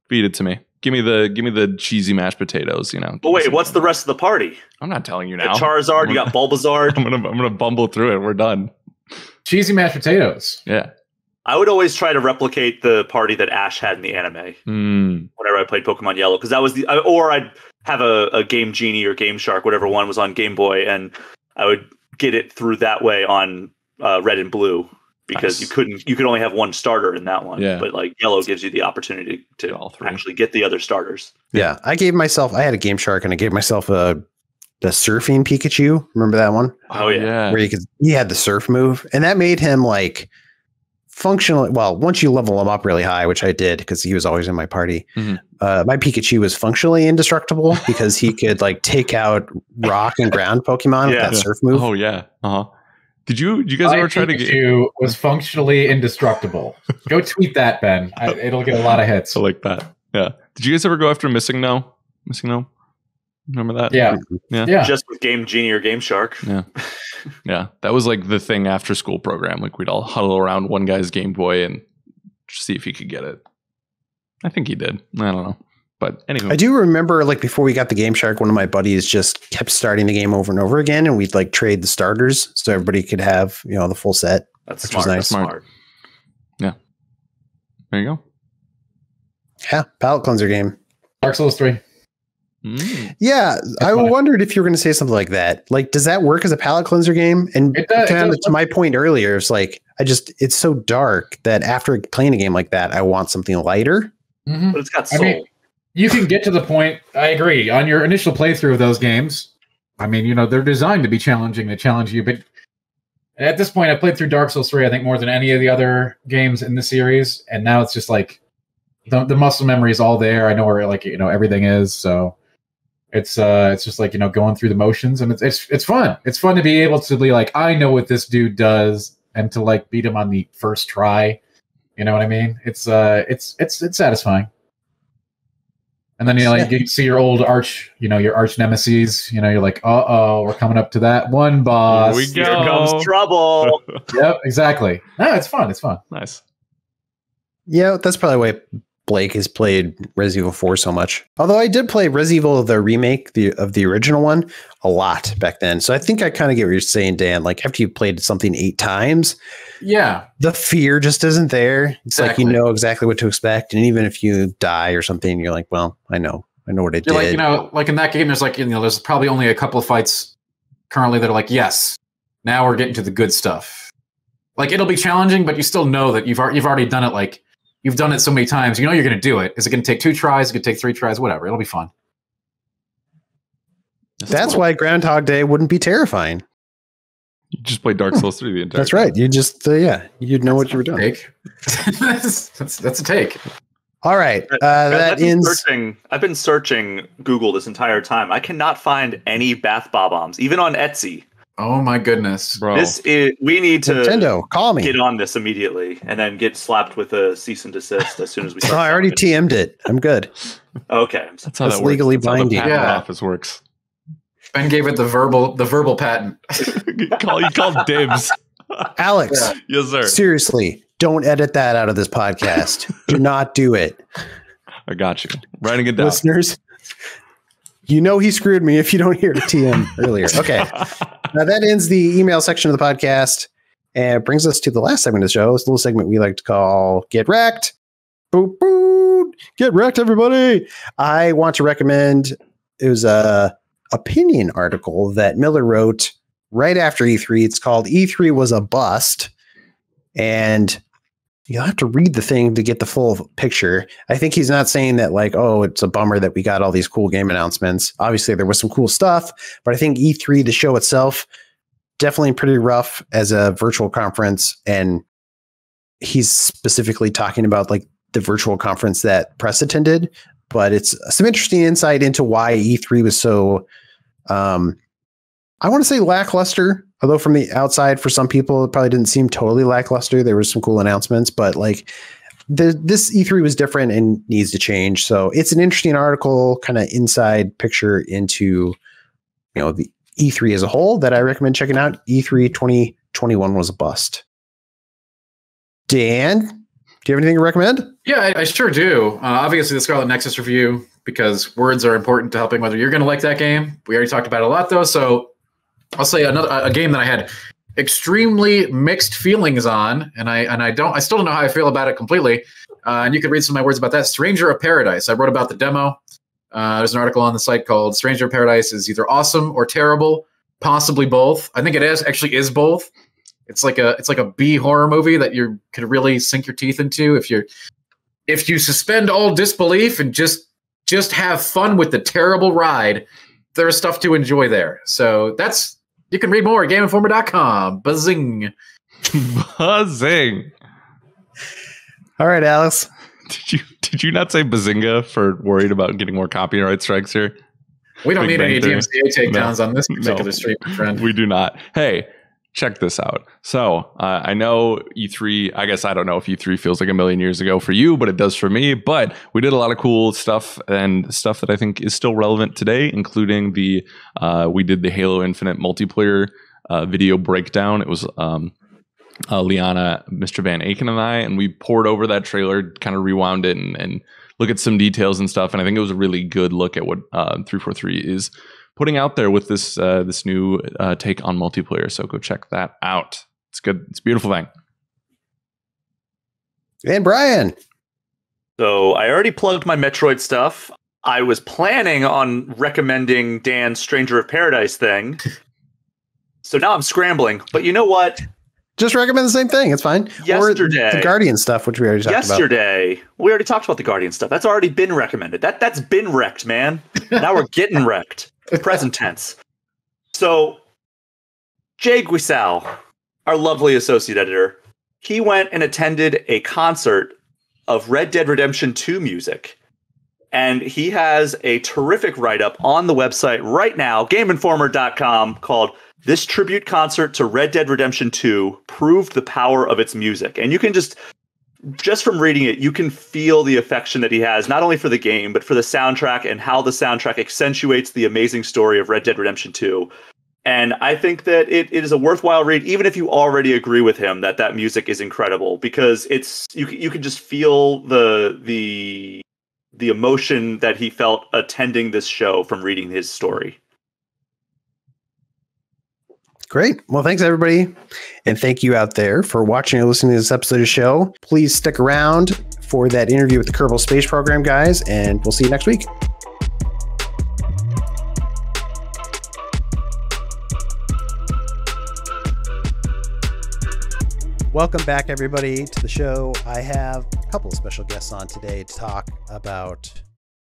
Feed it to me. Give me the cheesy mashed potatoes, But wait, what's the rest of the party? I'm not telling you now. Charizard, you got Bulbasaur. I'm gonna bumble through it. We're done. Cheesy mashed potatoes. Yeah. I would always try to replicate the party that Ash had in the anime whenever I played Pokemon Yellow, because that was or I'd have a Game Genie or Game Shark, whatever one was on Game Boy, and I would get it through that way on Red and Blue, because you could only have one starter in that one. Yeah. But like Yellow gives you the opportunity to actually get the other starters. Yeah, I had a Game Shark and I gave myself the surfing Pikachu. Remember that one? Oh yeah, where he had the surf move, and that made him like functional. Well, once you level him up really high, which I did because he was always in my party, my Pikachu was functionally indestructible because he could like take out rock and ground Pokemon with that surf move. Oh yeah. Did you guys ever try to get? Pikachu was functionally indestructible. Go tweet that, Ben. It'll get a lot of hits. I like that. Yeah. Did you guys ever go after Missing No? Remember that? Yeah. Just with Game Genie or Game Shark. Yeah. Yeah. That was like the thing after school program. Like we'd all huddle around one guy's Game Boy and see if he could get it. I think he did. I don't know. But anyway. I do remember like before we got the Game Shark, one of my buddies just kept starting the game over and over again, and we'd like trade the starters so everybody could have, the full set. That's which smart. Was nice. That's smart. Yeah. There you go. Yeah. Palate cleanser game. Dark Souls 3. Yeah, I wondered if you were going to say something like that. Like, does that work as a palate cleanser game? And to my point earlier, it's like it's so dark that after playing a game like that, I want something lighter. Mm-hmm. But it's got soul. You can get to the point. I agree. On your initial playthrough of those games, they're designed to be challenging, to challenge you. But at this point, I played through Dark Souls 3, I think, more than any of the other games in the series, and now it's just like the muscle memory is all there. I know where everything is, so. It's just like, going through the motions, and it's fun. It's fun to be able to be like, I know what this dude does, and to like beat him on the first try. You know what I mean? It's satisfying. And then you see your old your arch nemesis. You're like, we're coming up to that one boss. Here we go. Here comes trouble. Yep, exactly. No, it's fun. It's fun. Nice. Yeah, that's probably why Blake has played Resident Evil 4 so much. Although I did play Resident Evil, the remake of the original one, a lot back then. So I think I kind of get what you're saying, Dan. Like after you've played something 8 times, the fear just isn't there. It's like you know exactly what to expect. And even if you die or something, you're like, well, I know I know what it You're did. like, you know, like in that game, there's like, you know, there's probably only a couple of fights currently that are like, yes, now we're getting to the good stuff. Like it'll be challenging, but you still know that you've already done it. Like you've done it so many times, you know you're going to do it. Is it going to take 2 tries? Is it going to take 3 tries? Whatever. It'll be fun. That's why Groundhog Day wouldn't be terrifying. You just play Dark Souls 3 the entire That's time. right. You just, you'd know what you were doing. Take. that's a take. All right. That ends. I've been searching Google this entire time. I cannot find any bath bob-ombs, even on Etsy. Oh my goodness, Bro. We need to Nintendo, call me. get on this immediately and then get slapped with a cease and desist as soon as we start. Oh, I already TM'd it. I'm good. Okay. That's how That's that works. legally That's how the binding. patent Yeah. office works. Ben gave it the verbal patent. You called dibs. Alex, Yeah. Yes, sir. seriously, don't edit that out of this podcast. Do not do it. I got you. Writing it down. Listeners, you know he screwed me if you don't hear TM earlier. Okay. Now that ends the email section of the podcast and brings us to the last segment of the show. It's a little segment we like to call Get Wrecked. Boop, boop. Get wrecked, everybody. I want to recommend, it was a opinion article that Miller wrote right after E3. It's called E3 Was a Bust. And you'll have to read the thing to get the full picture. I think he's not saying that like, oh, it's a bummer that we got all these cool game announcements. Obviously, there was some cool stuff, but I think E3, the show itself, definitely pretty rough as a virtual conference. And he's specifically talking about like the virtual conference that Press attended, but it's some interesting insight into why E3 was so, I want to say lackluster. Although from the outside, for some people, it probably didn't seem totally lackluster. There was some cool announcements, but like this E3 was different and needs to change. So it's an interesting article, kind of inside picture into, you know, the E3 as a whole that I recommend checking out. E3 2021 was a bust. Dan, do you have anything to recommend? Yeah, I sure do. Obviously, the Scarlet Nexus review, because words are important to helping whether you're going to like that game. We already talked about it a lot, though, so I'll say a game that I had extremely mixed feelings on, and I still don't know how I feel about it completely. And you can read some of my words about that. Stranger of Paradise. I wrote about the demo. There's an article on the site called "Stranger of Paradise is either awesome or terrible, possibly both." I think it actually is both. It's like a B horror movie that you could really sink your teeth into if you suspend all disbelief and just have fun with the terrible ride. There's stuff to enjoy there. So you can read more at GameInformer.com. Buzzing. Buzzing. All right, Alex. Did you not say bazinga for worried about getting more copyright strikes here? We don't Big need any Bang DMCA takedowns on this particular No. stream, my friend. We do not. Hey, check this out. So I know E3, I guess I don't know if E3 feels like a million years ago for you, but it does for me. But we did a lot of cool stuff and stuff that I think is still relevant today, including we did the Halo Infinite multiplayer video breakdown. It was Liana, Mr. Van Aken, and I, and we poured over that trailer, kind of rewound it and look at some details and stuff. And I think it was a really good look at what 343 is putting out there with this new take on multiplayer. So go check that out. It's good. It's a beautiful thing. And Brian. So I already plugged my Metroid stuff. I was planning on recommending Dan's Stranger of Paradise thing. So now I'm scrambling. But you know what? Just recommend the same thing. It's fine. Yesterday. Or the Guardian stuff, which we already talked about. We already talked about the Guardian stuff. That's already been recommended. That's been wrecked, man. Now we're getting wrecked. Present tense. So, Jay Guisal, our lovely associate editor, he went and attended a concert of Red Dead Redemption 2 music. And he has a terrific write-up on the website right now, GameInformer.com, called "This Tribute Concert to Red Dead Redemption 2 Proved the Power of Its Music." And you can just from reading it, you can feel the affection that he has, not only for the game, but for the soundtrack and how the soundtrack accentuates the amazing story of Red Dead Redemption 2. And I think that it is a worthwhile read, even if you already agree with him that music is incredible, because you can just feel the emotion that he felt attending this show from reading his story. Great. Well, thanks, everybody. And thank you out there for watching or listening to this episode of the show. Please stick around for that interview with the Kerbal Space Program guys, and we'll see you next week. Welcome back, everybody, to the show. I have a couple of special guests on today to talk about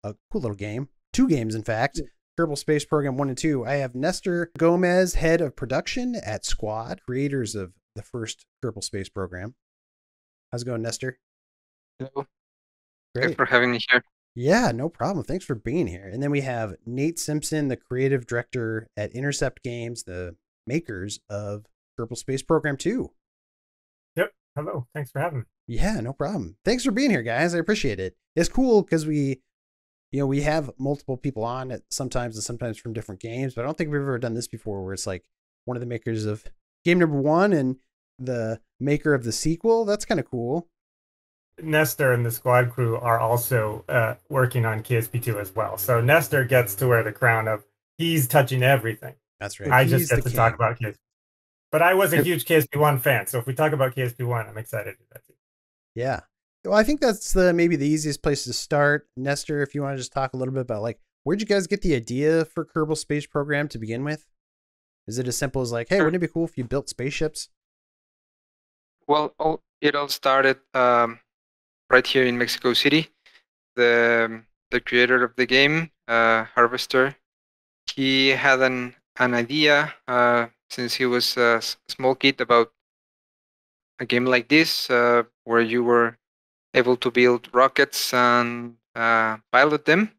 a cool little game. 2 games, in fact. Kerbal Space Program 1 and 2. I have Nestor Gomez, head of production at Squad, creators of the first Kerbal Space Program. How's it going, Nestor? Hello. Great. Thanks for having me here. Yeah, no problem. Thanks for being here. And then we have Nate Simpson, the creative director at Intercept Games, the makers of Kerbal Space Program 2. Yep. Hello. Thanks for having me. Yeah, no problem. Thanks for being here, guys. I appreciate it. It's cool because we have multiple people on it sometimes and sometimes from different games, but I don't think we've ever done this before where it's like one of the makers of game number 1 and the maker of the sequel. That's kind of cool. Nestor and the Squad crew are also working on KSP2 as well. So Nestor gets to wear the crown of he's touching everything. That's right. I just get to talk about KSP. But I was a huge KSP1 fan, so if we talk about KSP1, I'm excited to do that too. Yeah. Well, I think that's maybe the easiest place to start. Nestor, if you want to just talk a little bit about like, where'd you guys get the idea for Kerbal Space Program to begin with? Is it as simple as like, hey, wouldn't it be cool if you built spaceships? Well, it all started right here in Mexico City. The creator of the game, Harvester, he had an idea since he was a small kid about a game like this, where you were able to build rockets and pilot them.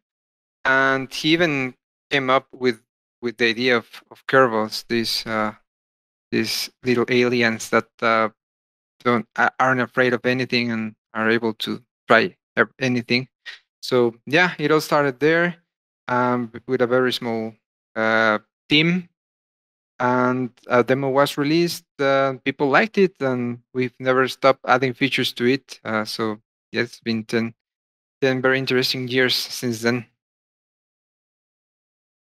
And he even came up with the idea of Kerbals, these little aliens that aren't afraid of anything and are able to try anything. So yeah, it all started there with a very small team. And a demo was released. People liked it, and we've never stopped adding features to it. So yeah, it's been 10 very interesting years since then.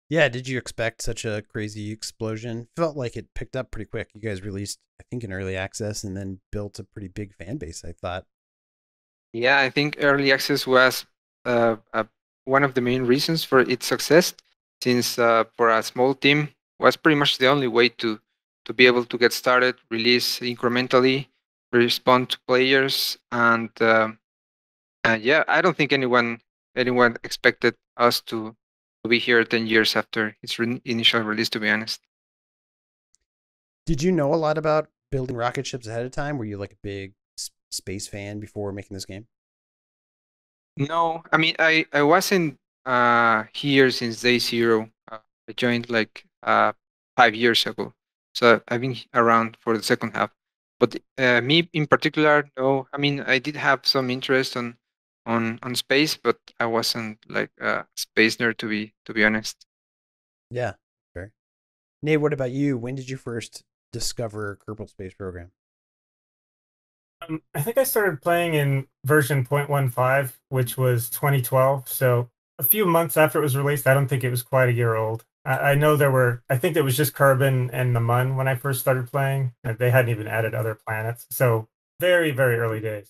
Yeah, did you expect such a crazy explosion? Felt like it picked up pretty quick. You guys released, I think, in early access and then built a pretty big fan base, I thought. Yeah, I think early access was one of the main reasons for its success, since for a small team, was pretty much the only way to be able to get started, release incrementally, respond to players, and yeah, I don't think anyone expected us to be here 10 years after its initial release, to be honest. Did you know a lot about building rocket ships ahead of time? Were you like a big space fan before making this game? No, I mean, I wasn't here since day 0. I joined like 5 years ago, so I've been around for the second half. But me in particular, no. I mean, I did have some interest on space, but I wasn't like a space nerd, to be honest. Yeah, fair. Nate, what about you? When did you first discover Kerbal Space Program? I think I started playing in version 0.15, which was 2012. So a few months after it was released. I don't think it was quite a year old. I know I think it was just Kerbin and the Mun when I first started playing. And they hadn't even added other planets. So very, very early days.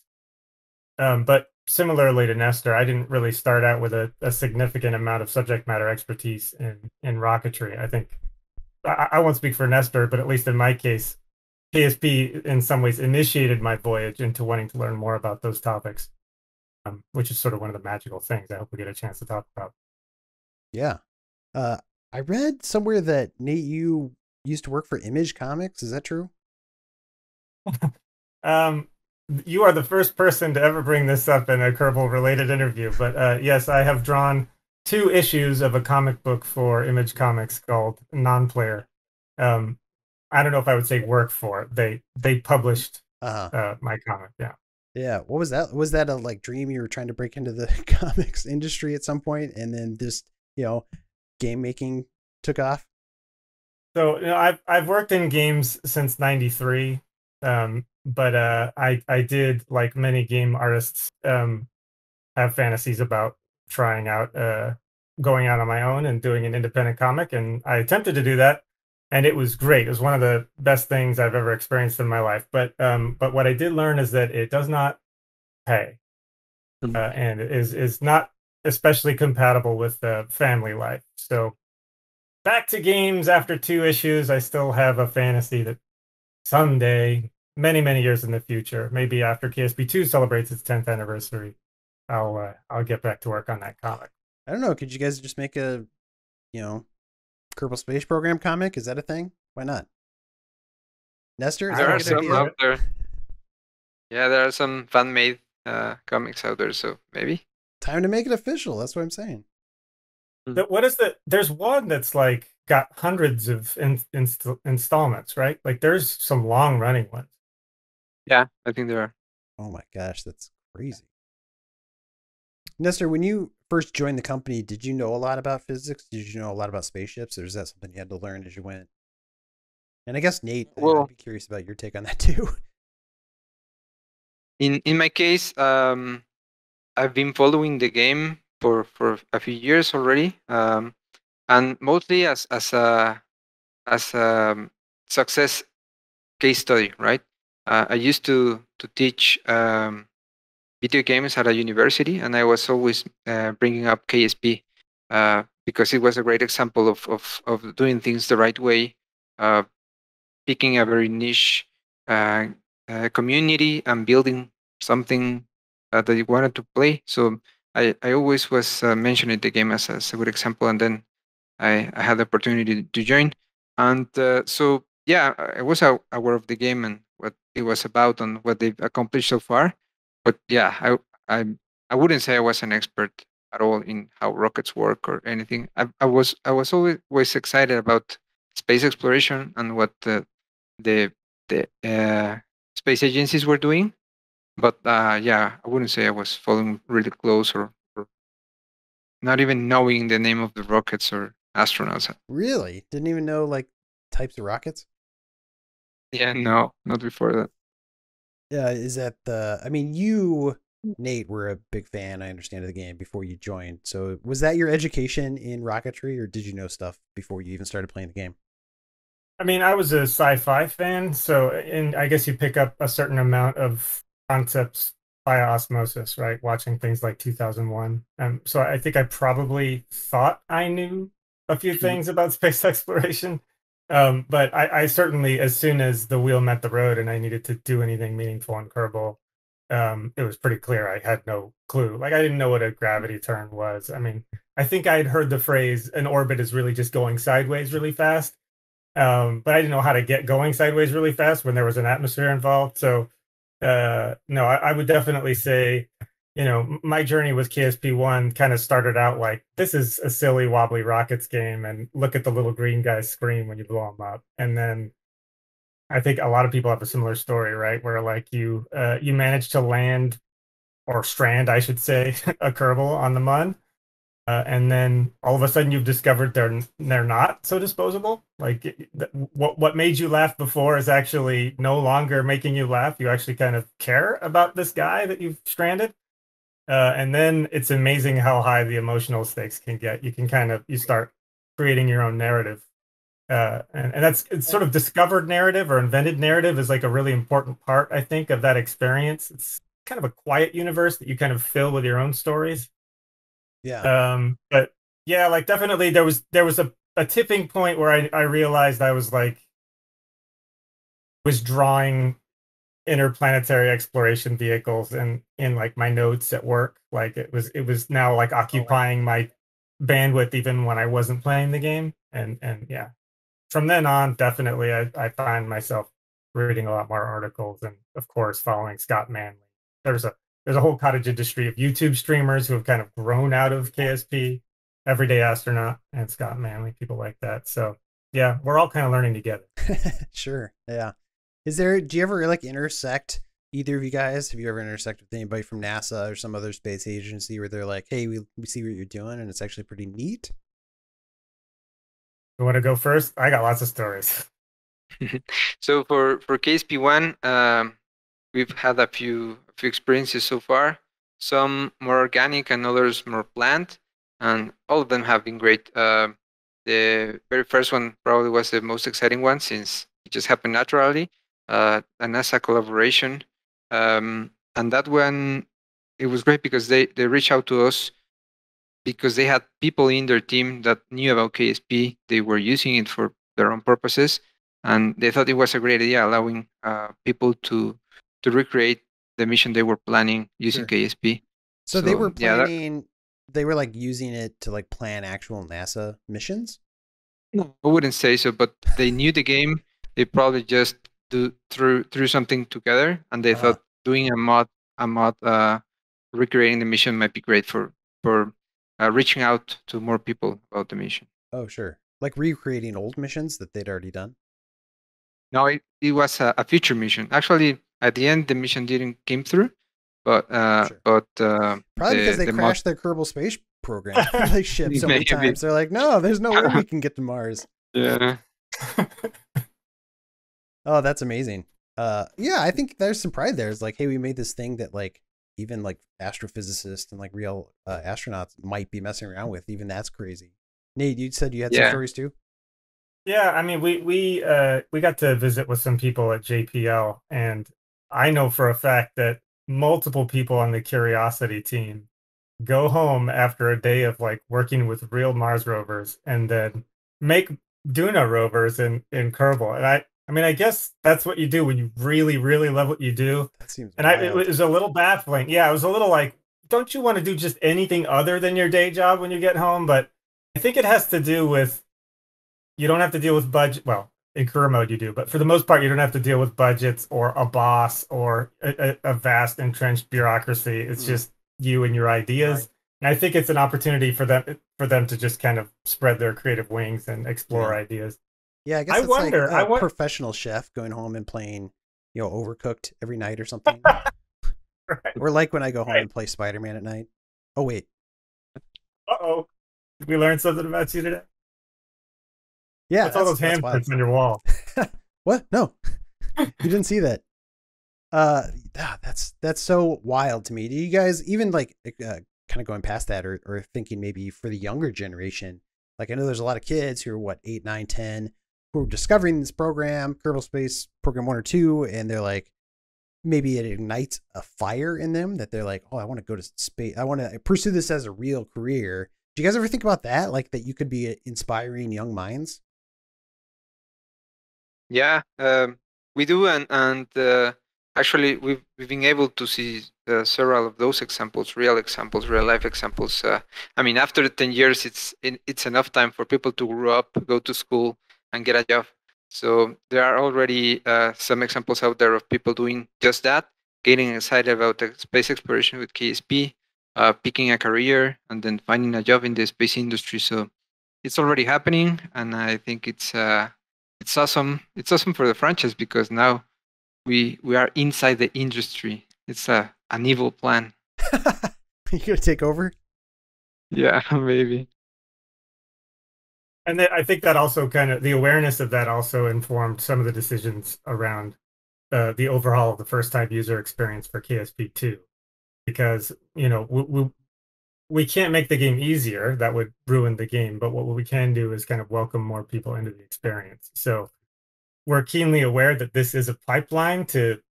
But similarly to Nestor, I didn't really start out with a significant amount of subject matter expertise in rocketry. I think I won't speak for Nestor, but at least in my case, KSP in some ways initiated my voyage into wanting to learn more about those topics, which is sort of one of the magical things I hope we get a chance to talk about. Yeah. I read somewhere that, Nate, you used to work for Image Comics. Is that true? You are the first person to ever bring this up in a Kerbal-related interview, but yes, I have drawn 2 issues of a comic book for Image Comics called Non-Player. I don't know if I would say work for it. They published my comic. Yeah. Yeah. What was that? Was that a like dream you were trying to break into the comics industry at some point, and then just game making took off? So I've worked in games since '93, but I did, like many game artists, have fantasies about trying out going out on my own and doing an independent comic, and I attempted to do that. And it was great. It was one of the best things I've ever experienced in my life. But what I did learn is that it does not pay, and it is not especially compatible with family life. So back to games after 2 issues. I still have a fantasy that someday, many, many years in the future. Maybe after KSP2 celebrates its 10th anniversary, I'll get back to work on that comic. I don't know. Could you guys just make a, Kerbal Space Program comic? Is that a thing? Why not? Nestor, is There that a are good some idea? out there. Yeah, there are some fan-made comics out there, so maybe. Time to make it official. That's what I'm saying. There's one that's like got hundreds of installments, right? Like there's some long running ones. Yeah, I think there are. Oh my gosh, that's crazy. Nestor, when you first joined the company, did you know a lot about physics? Did you know a lot about spaceships, or is that something you had to learn as you went? And I guess Nate, Well, I'd be curious about your take on that too. in my case, I've been following the game for a few years already, and mostly as a success case study, right? I used to teach video games at a university, and I was always bringing up KSP because it was a great example of doing things the right way, picking a very niche community and building something that you wanted to play. So I always was mentioning the game as a good example, and then I had the opportunity to join. And so, yeah, I was aware of the game and what it was about and what they've accomplished so far. But yeah, I wouldn't say I was an expert at all in how rockets work or anything. I was always excited about space exploration and what the space agencies were doing. But yeah, I wouldn't say I was following really close or not even knowing the name of the rockets or astronauts. Really? Didn't even know like types of rockets? Yeah, no, not before that. Yeah, is that you, Nate, were a big fan, I understand, of the game before you joined. So was that your education in rocketry, or did you know stuff before you even started playing the game? I mean, I was a sci-fi fan, and I guess you pick up a certain amount of concepts by osmosis, right? Watching things like 2001. So I think I probably thought I knew a few things about space exploration. But I certainly, as soon as the wheel met the road and I needed to do anything meaningful on Kerbal, it was pretty clear I had no clue. Like I didn't know what a gravity turn was. I mean, I think I had heard the phrase an orbit is really just going sideways really fast. But I didn't know how to get going sideways really fast when there was an atmosphere involved. So no, I would definitely say, my journey with KSP1 kind of started out like, this is a silly wobbly rockets game, and look at the little green guys scream when you blow them up. And then I think a lot of people have a similar story, right? Where like you manage to land or strand, I should say, a Kerbal on the Mun. And then all of a sudden you've discovered they're not so disposable. Like what made you laugh before is actually no longer making you laugh. You actually kind of care about this guy that you've stranded. And then it's amazing how high the emotional stakes can get. You start creating your own narrative. And it's sort of discovered narrative or invented narrative is like a really important part, I think, of that experience. It's kind of a quiet universe that you kind of fill with your own stories. Yeah. But yeah, like definitely there was a tipping point where I realized I was drawing interplanetary exploration vehicles in like my notes at work. Like it was now like occupying my bandwidth even when I wasn't playing the game. And yeah, from then on, definitely I find myself reading a lot more articles and of course following Scott Manley. There's a whole cottage industry of YouTube streamers who have kind of grown out of KSP, Everyday Astronaut, and Scott Manley, people like that. So yeah, we're all kind of learning together. Sure. Yeah. Do you ever like intersect, either of you guys? Have you ever intersected with anybody from NASA or some other space agency where they're like, hey, we see what you're doing and it's actually pretty neat? You want to go first? I got lots of stories. So for KSP1, we've had a few experiences so far, some more organic and others more planned, and all of them have been great. The very first one probably was the most exciting one since it just happened naturally, a NASA collaboration. And that one, it was great because they reached out to us because they had people in their team that knew about KSP. They were using it for their own purposes. and they thought it was a great idea, allowing people to recreate the mission they were planning using KSP. So they were yeah, planning. They were like using it to like plan actual NASA missions. No, I wouldn't say so, but they knew the game. They probably just threw something together, and they thought doing a mod recreating the mission might be great for reaching out to more people about the mission. Oh, sure. Like recreating old missions that they'd already done? No, it was a future mission. Actually, at the end, the mission didn't came through, but probably because they crashed their Kerbal Space Program. They shipped so many times. They're like, no, there's no way we can get to Mars. Yeah. Oh, that's amazing. Yeah, I think there's some pride there. It's like, hey, we made this thing that like even like astrophysicists and like real astronauts might be messing around with. Even that's crazy. Nate, you said you had some stories too? Yeah, I mean, we got to visit with some people at JPL, and I know for a fact that multiple people on the Curiosity team go home after a day of like working with real Mars rovers and then make Duna rovers in Kerbal. And I mean, I guess that's what you do when you really, really love what you do. That seems it was a little baffling. Yeah, it was a little like, don't you want to do just anything other than your day job when you get home? But I think it has to do with, you don't have to deal with budget. Well, in career mode you do, but for the most part, you don't have to deal with budgets or a boss or a vast entrenched bureaucracy. It's just you and your ideas. Right. And I think it's an opportunity for them to just kind of spread their creative wings and explore ideas. Yeah, I guess it's like a professional chef going home and playing, Overcooked every night or something. Right. Or like when I go home and play Spider-Man at night. Oh, wait. Uh-oh. Did we learn something about you today? Yeah. What's all those handprints on your wall? What? No. You didn't see that. That's so wild to me. Do you guys even like kind of going past that or thinking maybe for the younger generation? Like I know there's a lot of kids who are 8, 9, 10 who are discovering this program, Kerbal Space Program 1 or 2, and they're like, maybe it ignites a fire in them that they're like, oh, I want to go to space. I want to pursue this as a real career. Do you guys ever think about that? Like that you could be inspiring young minds? Yeah, we do, and actually we've been able to see several of those examples, real life examples. I mean, after 10 years, it's enough time for people to grow up, go to school, and get a job. So there are already some examples out there of people doing just that, getting excited about the space exploration with KSP, picking a career, and then finding a job in the space industry. So it's already happening, and I think it's awesome. It's awesome for the franchise because now we are inside the industry. It's an evil plan. You gonna take over? Yeah, maybe. And I think that also kind of the awareness of that also informed some of the decisions around the overhaul of the first-time user experience for KSP2, because we can't make the game easier. That would ruin the game. But what we can do is kind of welcome more people into the experience. So we're keenly aware that this is a pipeline to,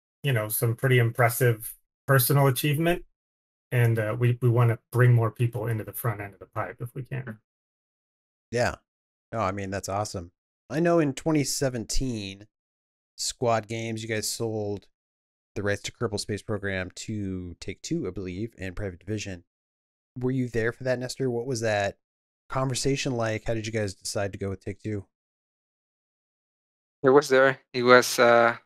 some pretty impressive personal achievement. And we want to bring more people into the front end of the pipe if we can. Yeah. No, I mean, that's awesome. I know in 2017, Squad Games, you guys sold the rights to Kerbal Space Program to Take-Two, I believe, and Private Division. Were you there for that, Nestor? What was that conversation like? How did you guys decide to go with Take-Two? It was there. It was a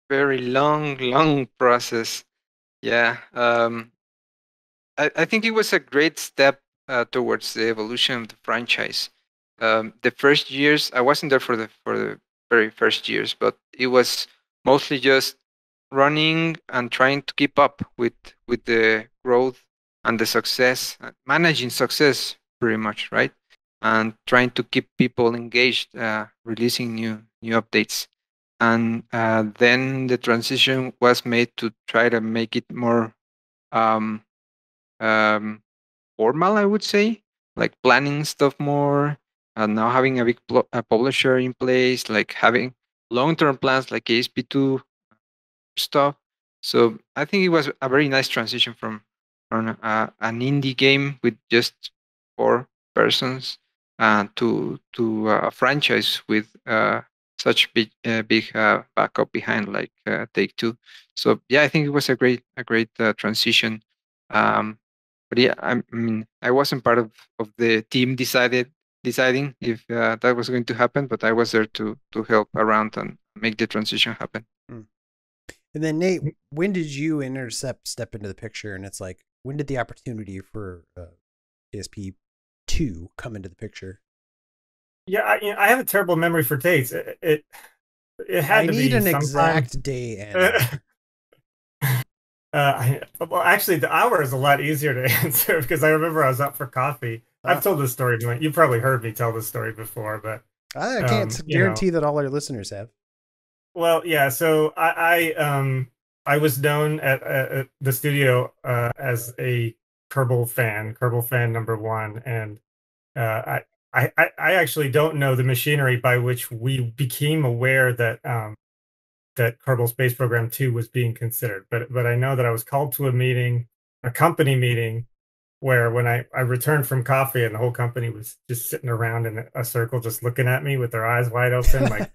very long process. Yeah. I think it was a great step towards the evolution of the franchise. The first years, I wasn't there for the very first years, but it was mostly just running and trying to keep up with the growth and the success, managing success pretty much, right? And trying to keep people engaged, releasing new updates. And then the transition was made to try to make it more formal, I would say, like planning stuff more, and now having a big publisher in place, like having long-term plans like ASP2 stuff. So I think it was a very nice transition from an indie game with just 4 persons to a franchise with such big backup behind like Take-Two. So yeah, I think it was a great transition. But yeah, I mean, I wasn't part of the team deciding if that was going to happen, but I was there to help around and make the transition happen. And then Nate, when did you step into the picture? And it's like, when did the opportunity for KSP 2 come into the picture? Yeah, I have a terrible memory for dates. It had to be. I need an exact day and. Well, actually, the hour is a lot easier to answer because I remember I was up for coffee. I've told this story. You've probably heard me tell this story before, but I can't guarantee that all our listeners have. Well, yeah. So I was known at the studio as a Kerbal fan #1, and I actually don't know the machinery by which we became aware that that Kerbal Space Program 2 was being considered. But I know that I was called to a company meeting, where when I returned from coffee and the whole company was just sitting around in a circle, just looking at me with their eyes wide open, like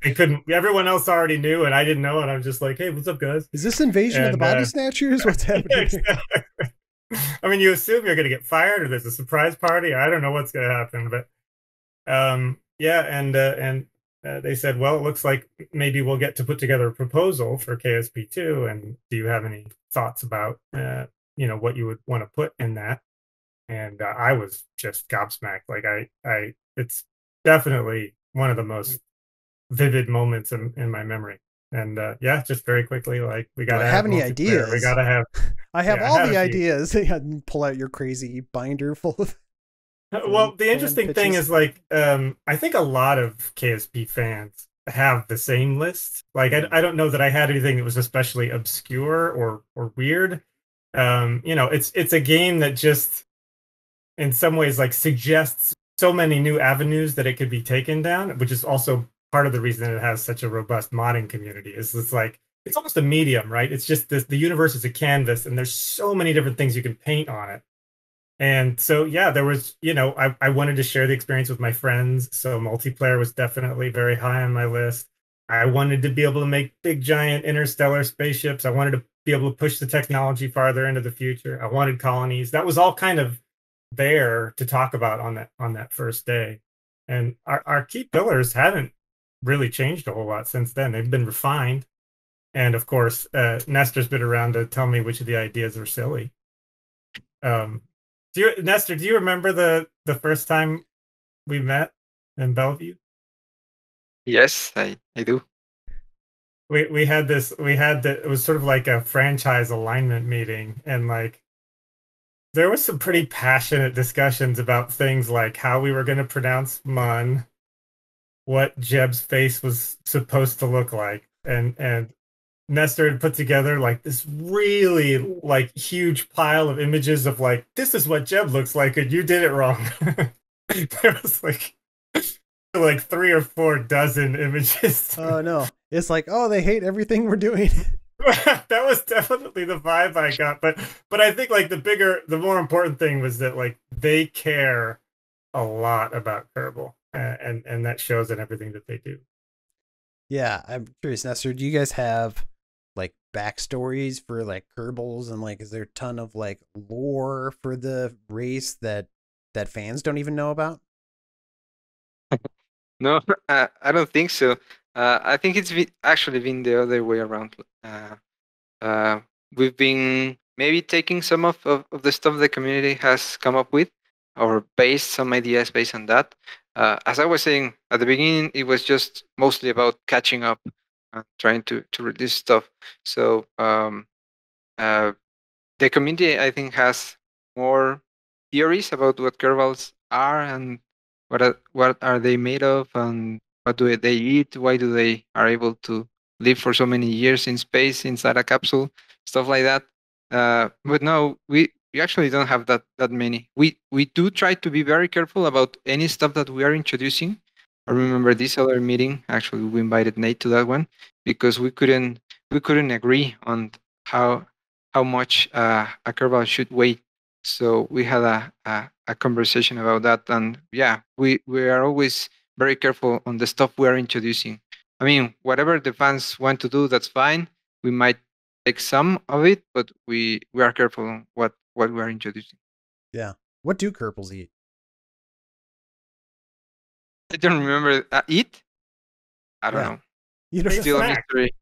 they couldn't. Everyone else already knew, and I didn't know. And I'm just like, "Hey, what's up, guys? Is this Invasion of the Body Snatchers? What's happening?" I mean, you assume you're going to get fired, or there's a surprise party. I don't know what's going to happen, but yeah, and they said, well, it looks like maybe we'll get to put together a proposal for KSP2, and do you have any thoughts about what you would want to put in that? And I was just gobsmacked. Like it's definitely one of the most vivid moments in my memory. And yeah, just very quickly, like we got to have any ideas. We got to have. I have all the ideas. Pull out your crazy binder full of. Well, the interesting thing is, like, I think a lot of KSP fans have the same list. Like, I don't know that I had anything that was especially obscure or weird. It's a game that just, in some ways, like, suggests so many new avenues that it could be taken down, which is also part of the reason that it has such a robust modding community. Is it's like, it's almost a medium, right? It's just the universe is a canvas, and there's so many different things you can paint on it. And so, yeah, there was, I wanted to share the experience with my friends. So multiplayer was definitely very high on my list. I wanted to be able to make big, giant interstellar spaceships. I wanted to be able to push the technology farther into the future. I wanted colonies. That was all kind of there to talk about on that first day. And our key pillars haven't really changed a whole lot since then. They've been refined. And of course, Nestor's been around to tell me which of the ideas are silly. Nestor, do you remember the first time we met in Bellevue? Yes, I do. It was sort of like a franchise alignment meeting, and like there was some pretty passionate discussions about things like how we were going to pronounce Mun, what Jeb's face was supposed to look like, and Nestor had put together like this really like huge pile of images of like, this is what Jeb looks like, and you did it wrong. There was like 3 or 4 dozen images. Oh no. It's like, oh, they hate everything we're doing. That was definitely the vibe I got. But I think like the more important thing was that like they care a lot about Kerbal. And that shows in everything that they do. Yeah, I'm curious, Nestor, do you guys have like backstories for like Kerbals, and like is there a ton of like lore for the race that fans don't even know about? No, I don't think so. I think it's actually been the other way around. We've been maybe taking some of the stuff the community has come up with, or based some ideas based on that. As I was saying at the beginning, it was just mostly about catching up, trying to release stuff. So the community, I think, has more theories about what Kerbals are and what are they made of, and what do they eat, why do they are able to live for so many years in space inside a capsule, stuff like that. But no, we actually don't have that many. We do try to be very careful about any stuff that we are introducing. I remember this other meeting, actually we invited Nate to that one, because we couldn't agree on how much a Kerbal should weigh. So we had a conversation about that, and yeah, we are always very careful on the stuff we are introducing. I mean, whatever the fans want to do, that's fine. We might take some of it, but we are careful on what we are introducing. Yeah. What do Kerbals eat? I don't remember. Eat? I don't know. You don't Still a snack. mystery.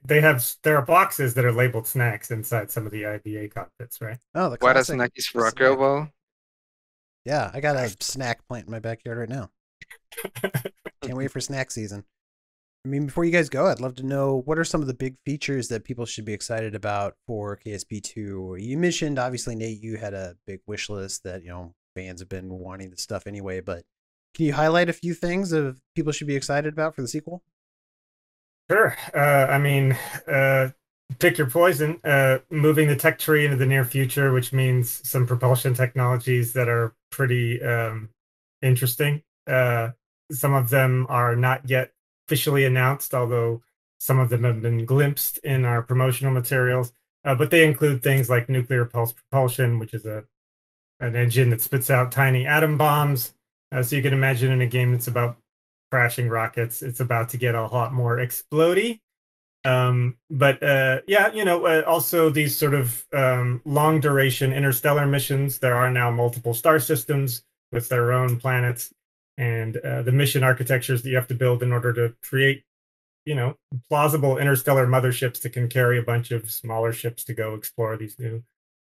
They have, there are boxes that are labeled snacks inside some of the IBA cockpits, right? Oh, the What a classic snack is for a snack. Kerbal. Yeah, I got a snack plant in my backyard right now. Can't wait for snack season. I mean, before you guys go, I'd love to know what are some of the big features that people should be excited about for KSP2. You mentioned, obviously, Nate, you had a big wish list that, you know, fans have been wanting the stuff anyway, but can you highlight a few things of people should be excited about for the sequel? Sure. I mean, pick your poison. Moving the tech tree into the near future, which means some propulsion technologies that are pretty interesting. Some of them are not yet officially announced, although some of them have been glimpsed in our promotional materials. But they include things like nuclear pulse propulsion, which is an engine that spits out tiny atom bombs. So you can imagine in a game that's about crashing rockets, it's about to get a lot more explodey. Yeah, you know, also these sort of long duration interstellar missions. There are now multiple star systems with their own planets, and the mission architectures that you have to build in order to create, you know, plausible interstellar motherships that can carry a bunch of smaller ships to go explore these new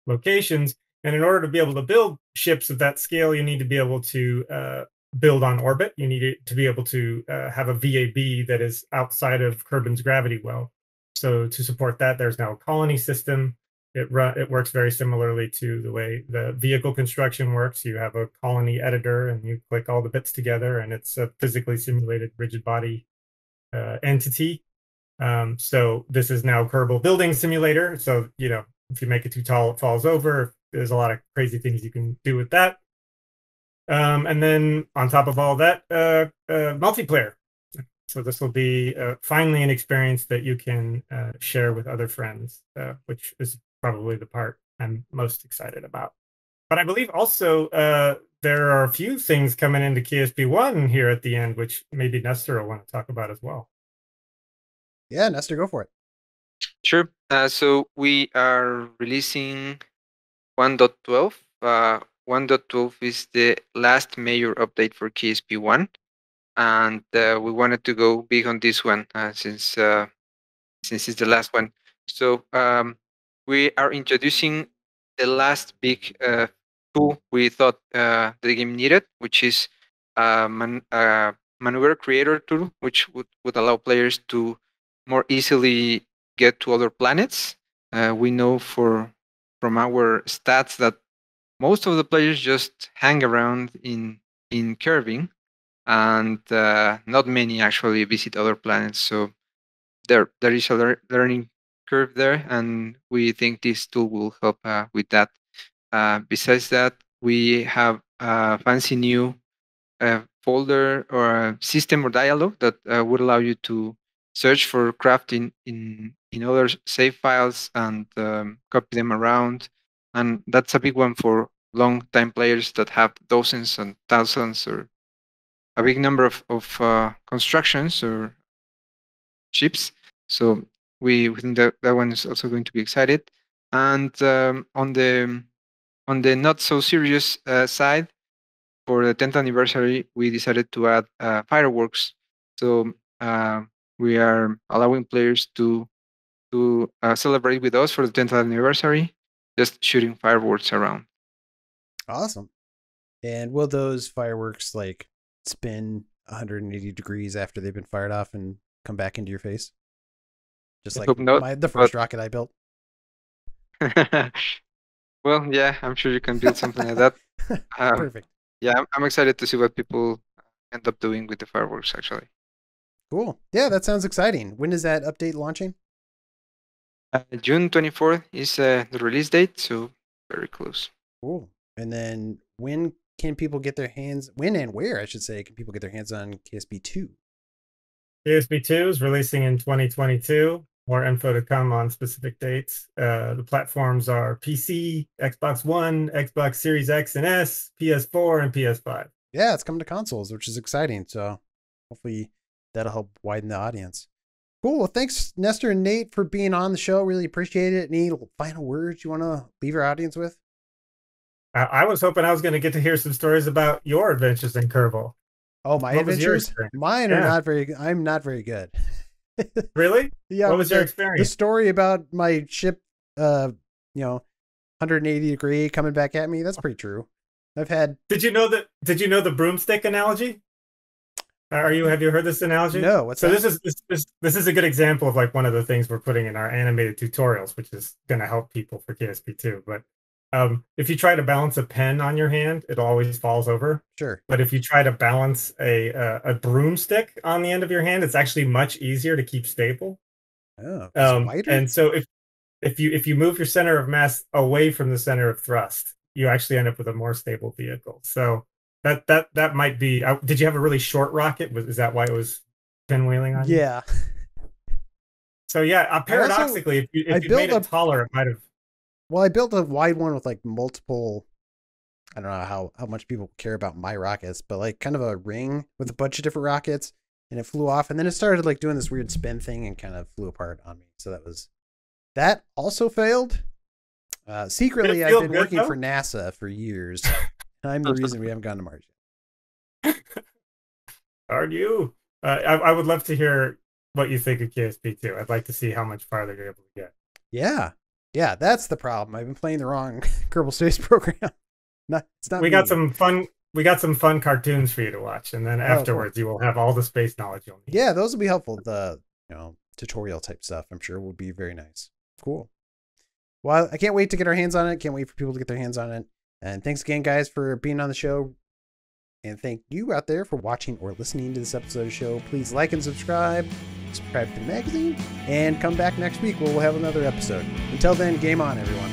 locations. And in order to be able to build ships of that scale, you need to be able to build on orbit. You need it to be able to have a VAB that is outside of Kerbin's gravity well. So to support that, there's now a colony system. It works very similarly to the way the vehicle construction works. You have a colony editor and you click all the bits together, and it's a physically simulated rigid body entity. So this is now Kerbal Building Simulator. So, you know, if you make it too tall, it falls over. There's a lot of crazy things you can do with that. And then on top of all that, multiplayer. So this will be finally an experience that you can share with other friends, which is probably the part I'm most excited about. But I believe also there are a few things coming into KSP1 here at the end, which maybe Nestor will want to talk about as well. Yeah, Nestor, go for it. Sure. So we are releasing 1.12. 1.12 is the last major update for KSP1, and we wanted to go big on this one since it's the last one. So we are introducing the last big tool we thought the game needed, which is maneuver creator tool, which would allow players to more easily get to other planets. We know from our stats that most of the players just hang around in Kerbin, and not many actually visit other planets. So there is a learning curve there, and we think this tool will help with that. Besides that, we have a fancy new folder or a system or dialog that would allow you to search for craft in other save files and copy them around. And that's a big one for long-time players that have dozens and thousands or a big number of constructions or ships. So we think that one is also going to be excited. And on the not so serious side, for the 10th anniversary, we decided to add fireworks. So we are allowing players to celebrate with us for the 10th anniversary, just shooting fireworks around. Awesome. And will those fireworks like spin 180 degrees after they've been fired off and come back into your face? Just like the first rocket I built. Well, yeah, I'm sure you can build something like that. Perfect. Yeah, I'm excited to see what people end up doing with the fireworks, actually. Cool. Yeah, that sounds exciting. When is that update launching? June 24th is the release date, so very close. Cool. And then when can people get their hands, when and where, I should say, can people get their hands on KSP2? KSP2 is releasing in 2022. More info to come on specific dates. The platforms are PC, Xbox One, Xbox Series X and S, PS4, and PS5. Yeah, it's coming to consoles, which is exciting. So hopefully that'll help widen the audience. Cool. Well, thanks, Nestor and Nate, for being on the show. Really appreciate it. Any final words you want to leave your audience with? I was hoping I was going to get to hear some stories about your adventures in Kerbal. Oh, my adventures? Mine are not very good. I'm not very good. Really? Yeah. What was your The experience? story about my ship, 180 degree coming back at me. That's pretty true. Did you know the broomstick analogy? Have you heard this analogy? No. What's that? This is a good example of like one of the things we're putting in our animated tutorials, which is going to help people for KSP2. But if you try to balance a pen on your hand, it always falls over. Sure. But if you try to balance a broomstick on the end of your hand, it's actually much easier to keep stable. Oh. And so if you move your center of mass away from the center of thrust, you actually end up with a more stable vehicle. So that might be. Did you have a really short rocket? Is that why it was pinwheeling on you? Yeah. So yeah, paradoxically, if you made it taller, it might have. Well, I built a wide one with like multiple. I don't know how much people care about my rockets, but like kind of a ring with a bunch of different rockets, and it flew off, and then it started like doing this weird spin thing and kind of flew apart on me. So that also failed. Secretly, I've been working for NASA for years. I'm the reason we haven't gone to Mars yet. Aren't you? I would love to hear what you think of KSP2. I'd like to see how much farther you're able to get. Yeah, that's the problem. I've been playing the wrong Kerbal Space Program. We got some fun cartoons for you to watch, and then afterwards you will have all the space knowledge you'll need. Yeah, those will be helpful. The tutorial type stuff, I'm sure, will be very nice. Cool. Well, I can't wait to get our hands on it. Can't wait for people to get their hands on it. And thanks again, guys, for being on the show. And thank you out there for watching or listening to this episode of the show. Please like and subscribe to the magazine, and come back next week where we'll have another episode. Until then, game on, everyone.